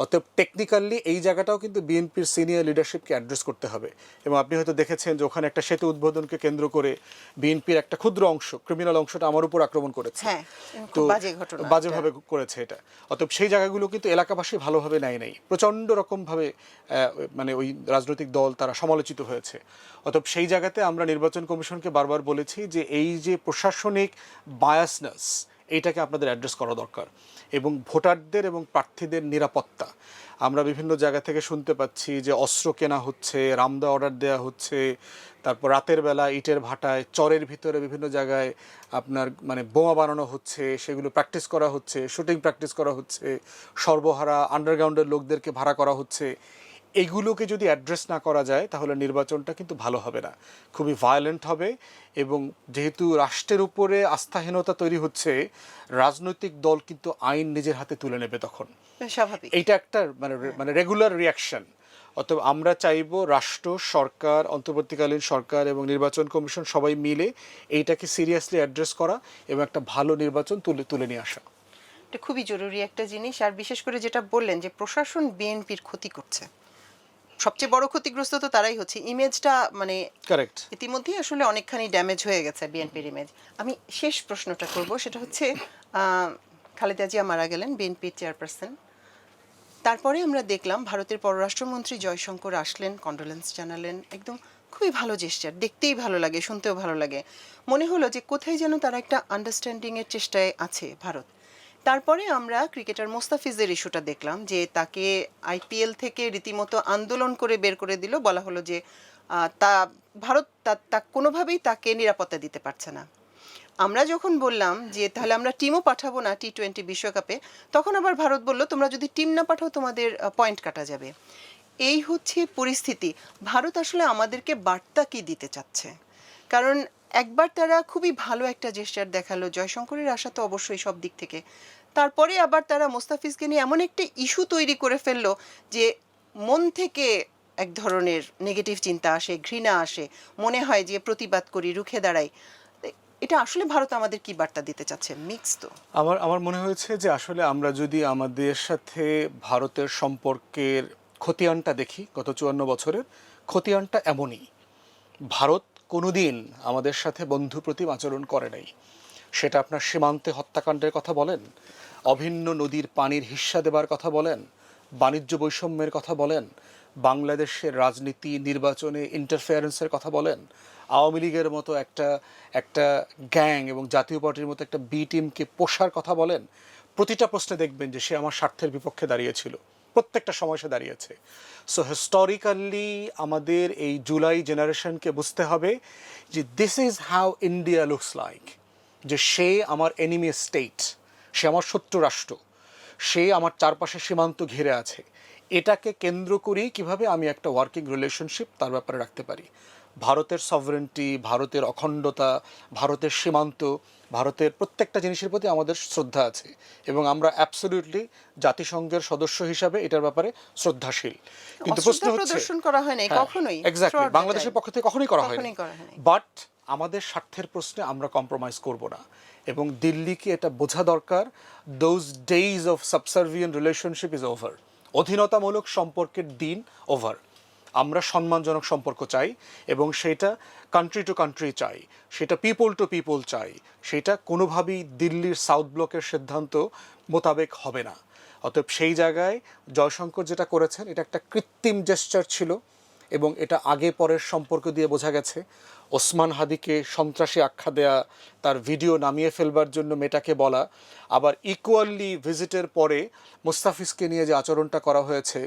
S2: অতএব টেকনিক্যালি এই জায়গাটাও কিন্তু বিএনপির সিনিয়র লিডারশিপকে অ্যাড্রেস করতে হবে। এবং আপনি হয়তো দেখেছেন যে ওখানে একটা সেতু উদ্বোধনকে কেন্দ্র করে বিএনপির একটা ক্ষুদ্র অংশ, ক্রিমিনাল অংশটা আমার উপর আক্রমণ করেছে। তো বাজেভাবে করেছে এটা। অতএব সেই জায়গাগুলো কিন্তু এলাকাবাসী ভালোভাবে নেয় নাই, প্রচণ্ড রকমভাবে মানে ওই রাজনৈতিক দল তারা সমালোচিত হয়েছে। অতএব সেই জায়গাতে আমরা নির্বাচন কমিশনকে বারবার বলেছি যে এই যে প্রশাসনিক বায়াসনেস, এইটাকে আপনাদের অ্যাড্রেস করা দরকার। এবং ভোটারদের এবং প্রার্থীদের নিরাপত্তা, আমরা বিভিন্ন জায়গা থেকে শুনতে পাচ্ছি যে অস্ত্র কেনা হচ্ছে, রামদা অর্ডার দেওয়া হচ্ছে, তারপর রাতের বেলা ইটের ভাটায় চরের ভিতরে বিভিন্ন জায়গায় আপনার মানে বোমা বানানো হচ্ছে, সেগুলো প্র্যাকটিস করা হচ্ছে, শুটিং প্র্যাকটিস করা হচ্ছে, সর্বহারা আন্ডারগ্রাউন্ডের লোকদেরকে ভাড়া করা হচ্ছে। এইগুলোকে যদি অ্যাড্রেস না করা যায় তাহলে নির্বাচনটা কিন্তু ভালো হবে না, খুবই ভায়োলেন্ট হবে। এবং যেহেতু রাষ্ট্রের উপরে আস্থাহীনতা তৈরি হচ্ছে, রাজনৈতিক দল কিন্তু আইন নিজের হাতে তুলে নেবে তখন,
S1: স্বাভাবিক।
S2: এইটা একটা মানে রেগুলার রিয়াকশন। অতএব আমরা চাইব রাষ্ট্র, সরকার, অন্তর্বর্তীকালীন সরকার এবং নির্বাচন কমিশন সবাই মিলে এইটাকে সিরিয়াসলি অ্যাড্রেস করা এবং একটা ভালো নির্বাচন তুলে নিয়ে আসা।
S1: এটা খুবই জরুরি একটা জিনিস। আর বিশেষ করে যেটা বললেন যে প্রশাসন বিএনপির ক্ষতি করছে, সবচেয়ে বড় ক্ষতিগ্রস্ত তো তারাই হচ্ছে। ইমেজটা মানে
S2: কারেক্ট,
S1: ইতিমধ্যেই আসলে অনেকখানি ড্যামেজ হয়ে গেছে বিএনপির ইমেজ। আমি শেষ প্রশ্নটা করব, সেটা হচ্ছে খালেদা জিয়া মারা গেলেন, বিএনপির চেয়ারপারসন। তারপরে আমরা দেখলাম ভারতের পররাষ্ট্রমন্ত্রী জয়শঙ্কর আসলেন, কন্ডোলেন্স জানালেন, একদম খুবই ভালো জেস্চার, দেখতেই ভালো লাগে, শুনতেও ভালো লাগে। মনে হলো যে কোথায় যেন তারা একটা আন্ডারস্ট্যান্ডিংয়ের চেষ্টায় আছে ভারত। তারপরে আমরা ক্রিকেটার মোস্তাফিজের ইস্যুটা দেখলাম যে তাকে আইপিএল থেকে রীতিমতো আন্দোলন করে বের করে দিল, বলা হলো যে তা ভারত তা কোনোভাবেই তাকে নিরাপত্তা দিতে পারছে না। আমরা যখন বললাম যে তাহলে আমরা টিমও পাঠাবো না টি-20 বিশ্বকাপে, তখন আবার ভারত বলল তোমরা যদি টিম না পাঠাও তোমাদের পয়েন্ট কাটা যাবে। এই হচ্ছে পরিস্থিতি। ভারত আসলে আমাদেরকে বার্তা কি দিতে চাচ্ছে? কারণ একবার তারা খুবই ভালো একটা জেস্চার দেখালো, জয়শঙ্করের আশা তো অবশ্যই সব দিক থেকে। তারপরে আবার তারা মোস্তাফিজকে নিয়ে এমন একটা ইস্যু তৈরি করে ফেললো যে মন থেকে এক ধরনের নেগেটিভ চিন্তা আসে, ঘৃণা আসে, মনে হয় যে প্রতিবাদ করি, রুখে দাঁড়াই। এটা আসলে ভারত আমাদের কি বার্তা দিতে চাচ্ছে? মিক্স তো।
S2: আমার আমার মনে হয়েছে যে আসলে আমরা যদি আমাদের সাথে ভারতের সম্পর্কের খতিয়ানটা দেখি, গত 54 বছরের খতিয়ানটা এমনই। ভারত কোনোদিন আমাদের সাথে বন্ধুপ্রতিম আচরণ করে নাই। সেটা আপনার সীমান্তে হত্যাকাণ্ডের কথা বলেন, অভিন্ন নদীর পানির হিস্যা দেবার কথা বলেন, বাণিজ্য বৈষম্যের কথা বলেন, বাংলাদেশের রাজনীতি নির্বাচনে ইন্টারফেয়ারেন্সের কথা বলেন, আওয়ামী লীগের মতো একটা একটা গ্যাং এবং জাতীয় পার্টির মতো একটা বি টিমকে পোষার কথা বলেন। প্রতিটা প্রশ্নে দেখবেন যে সে আমার স্বার্থের বিপক্ষে দাঁড়িয়েছিল, প্রত্যেকটা সময় সে দাঁড়িয়েছে। সো হিস্টোরিক্যালি আমাদের এই জুলাই জেনারেশনকে বুঝতে হবে যে this is how India looks like. যে সে আমার এনিমি স্টেট, সে আমার শত্রু রাষ্ট্র, সে আমার চারপাশে সীমান্ত ঘিরে আছে। এটাকে কেন্দ্র করেই কিভাবে আমি একটা ওয়ার্কিং রিলেশনশিপ তার ব্যাপারে রাখতে পারি। ভারতের সভরেন্টি, ভারতের অখণ্ডতা, ভারতের সীমান্ত, ভারতের প্রত্যেকটা জিনিসের প্রতি আমাদের শ্রদ্ধা আছে এবং আমরা অ্যাবসলিউটলি জাতিসংঘের সদস্য হিসাবে এটার ব্যাপারে শ্রদ্ধাশীল। কিন্তু প্রশ্ন
S1: অশ্রদ্ধা
S2: হচ্ছে,
S1: প্রদর্শন করা হয় নাই কখনোই।
S2: এক্স্যাক্টলি,
S1: throughout the
S2: বাংলাদেশের
S1: time।
S2: পক্ষ থেকে কখনোই করা হয়নি।
S1: কখনোই করা হয়নি।
S2: বাট আমাদের স্বার্থের প্রশ্নে আমরা কম্প্রোমাইজ করব না এবং দিল্লিকে এটা বোঝা দরকার, those days of subservient relationship is over. অধীনতামূলক সম্পর্কের দিন ওভার। আমরা সম্মানজনক সম্পর্ক চাই এবং সেটা কান্ট্রি টু কান্ট্রি চাই, সেটা পিপল টু পিপল চাই, সেটা কোনোভাবেই দিল্লির সাউথ ব্লকের সিদ্ধান্ত মোতাবেক হবে না। অতএব সেই জায়গায় জয়শঙ্কর যেটা করেছেন এটা একটা কৃত্রিম জেস্চার ছিল এবং এটা আগে পরের সম্পর্ক দিয়ে বোঝা গেছে। ওসমান হাদিকে সন্ত্রাসী আখ্যা দেয়া, তার ভিডিও নামিয়ে ফেলবার জন্য মেটাকে বলা, আবার ইকুয়ালি ভিজিটের পরে মুস্তাফিজকে নিয়ে যে আচরণটা করা হয়েছে।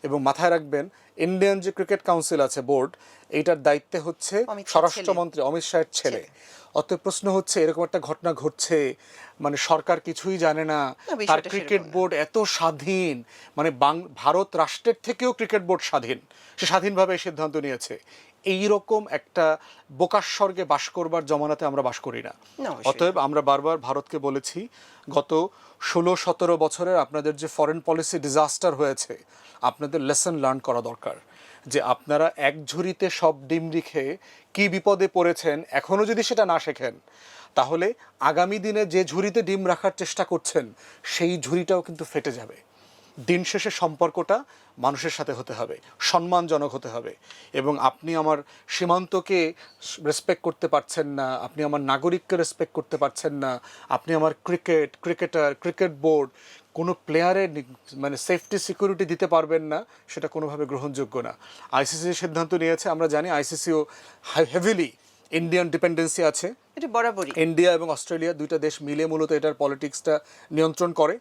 S2: এবং মাথায় রাখবেন ইন্ডিয়ান যে ক্রিকেট কাউন্সিল আছে, বোর্ড, এইটার দায়িত্বে হচ্ছে স্বরাষ্ট্রমন্ত্রী অমিত শাহের ছেলে। অতএব প্রশ্ন হচ্ছে এরকম একটা ঘটনা ঘটছে, মানে সরকার কিছুই জানে না, তার ক্রিকেট বোর্ড এত স্বাধীন, মানে ভারত রাষ্ট্রের থেকেও ক্রিকেট বোর্ড স্বাধীন, সে স্বাধীনভাবে এই সিদ্ধান্ত নিয়েছে। এইরকম একটা বোকার স্বর্গে বাস করবার জমানাতে আমরা বাস করি না। অতএব আমরা বারবার ভারতকে বলেছি, গত 16-17 বছরের আপনাদের যে ফরেন পলিসি ডিজাস্টার হয়েছে, আপনাদের লেসন লার্ন করা দরকার। যে আপনারা এক ঝুড়িতে সব ডিম রেখে কি বিপদে পড়েছেন, এখনও যদি সেটা না শেখেন, তাহলে আগামী দিনে যে ঝুড়িতে ডিম রাখার চেষ্টা করছেন সেই ঝুড়িটাও কিন্তু ফেটে যাবে। দিন শেষে সম্পর্কটা মানুষের সাথে হতে হবে, সম্মানজনক হতে হবে। এবং আপনি আমার সীমান্তকে রেসপেক্ট করতে পারছেন না, আপনি আমার নাগরিককে রেসপেক্ট করতে পারছেন না, আপনি আমার ক্রিকেটার, ক্রিকেট বোর্ড, কোনো প্লেয়ারের মানে সেফটি সিকিউরিটি দিতে পারবেন না, সেটা কোনোভাবে গ্রহণযোগ্য না। আইসিসি সিদ্ধান্ত নিয়েছে, আমরা জানি আইসিসিও হেভিলি ইন্ডিয়ান ডিপেন্ডেন্সি আছে।
S1: এটা বরাবরই
S2: ইন্ডিয়া এবং অস্ট্রেলিয়া দুইটা দেশ মিলে মূলত এটার পলিটিক্সটা নিয়ন্ত্রণ করে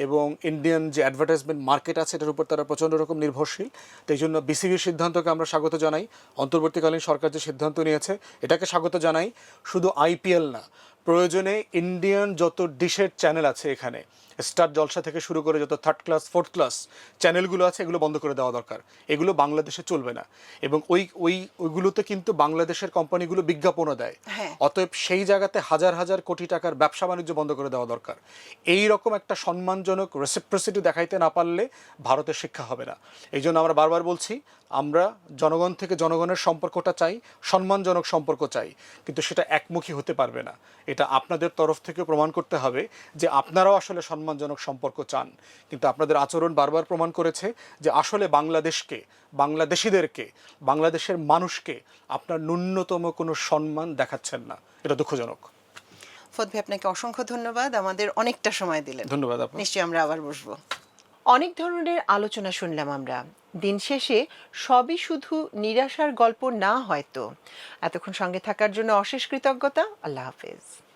S2: এবং ইন্ডিয়ান যে অ্যাডভার্টাইজমেন্ট মার্কেট আছে এটার উপর তারা প্রচণ্ড রকম নির্ভরশীল। তো এই জন্য বিসিবির সিদ্ধান্তকে আমরা স্বাগত জানাই, অন্তর্বর্তীকালীন সরকার যে সিদ্ধান্ত নিয়েছে এটাকে স্বাগত জানাই। শুধু আইপিএল না, প্রয়োজনে ইন্ডিয়ান যত ডিশের চ্যানেল আছে এখানে, স্টার জলসা থেকে শুরু করে যত থার্ড ক্লাস ফোর্থ ক্লাস চ্যানেলগুলো আছে, এগুলো বন্ধ করে দেওয়া দরকার। এগুলো বাংলাদেশে চলবে না এবং ওইগুলোতে কিন্তু বাংলাদেশের কোম্পানিগুলো বিজ্ঞাপনও দেয়। অতএব সেই জায়গাতে হাজার হাজার কোটি টাকার ব্যবসা বাণিজ্য বন্ধ করে দেওয়া দরকার। এই রকম একটা সম্মানজনক রেসিপ্রোসিটি দেখাইতে না পারলে ভারতের শিক্ষা হবে না। এই জন্য আমরা বারবার বলছি, আমরা জনগণ থেকে জনগণের সম্পর্কটা চাই, সম্মানজনক সম্পর্ক চাই, কিন্তু সেটা একমুখী হতে পারবে না। এটা আপনাদের তরফ থেকে প্রমাণ করতে হবে যে আপনারাও আসলে সম্মানজনক সম্পর্ক চান। কিন্তু আপনাদের আচরণ বারবার প্রমাণ করেছে যে আসলে বাংলাদেশকে, বাংলাদেশিদেরকে, বাংলাদেশের মানুষকে আপনার ন্যূনতম কোনো সম্মান দেখাচ্ছেন না। এটা দুঃখজনক।
S1: ফদ ভাই, আপনাকে অসংখ্য ধন্যবাদ, আমাদের অনেকটা সময় দিলেন।
S2: ধন্যবাদ।
S1: নিশ্চয়ই আমরা আবার বসবো। অনেক ধরনের আলোচনা শুনলাম আমরা, দিন শেষে সবই শুধু নিরাশার গল্প না হয়তো। এতক্ষণ সঙ্গে থাকার জন্য অশেষ কৃতজ্ঞতা। আল্লাহ হাফেজ।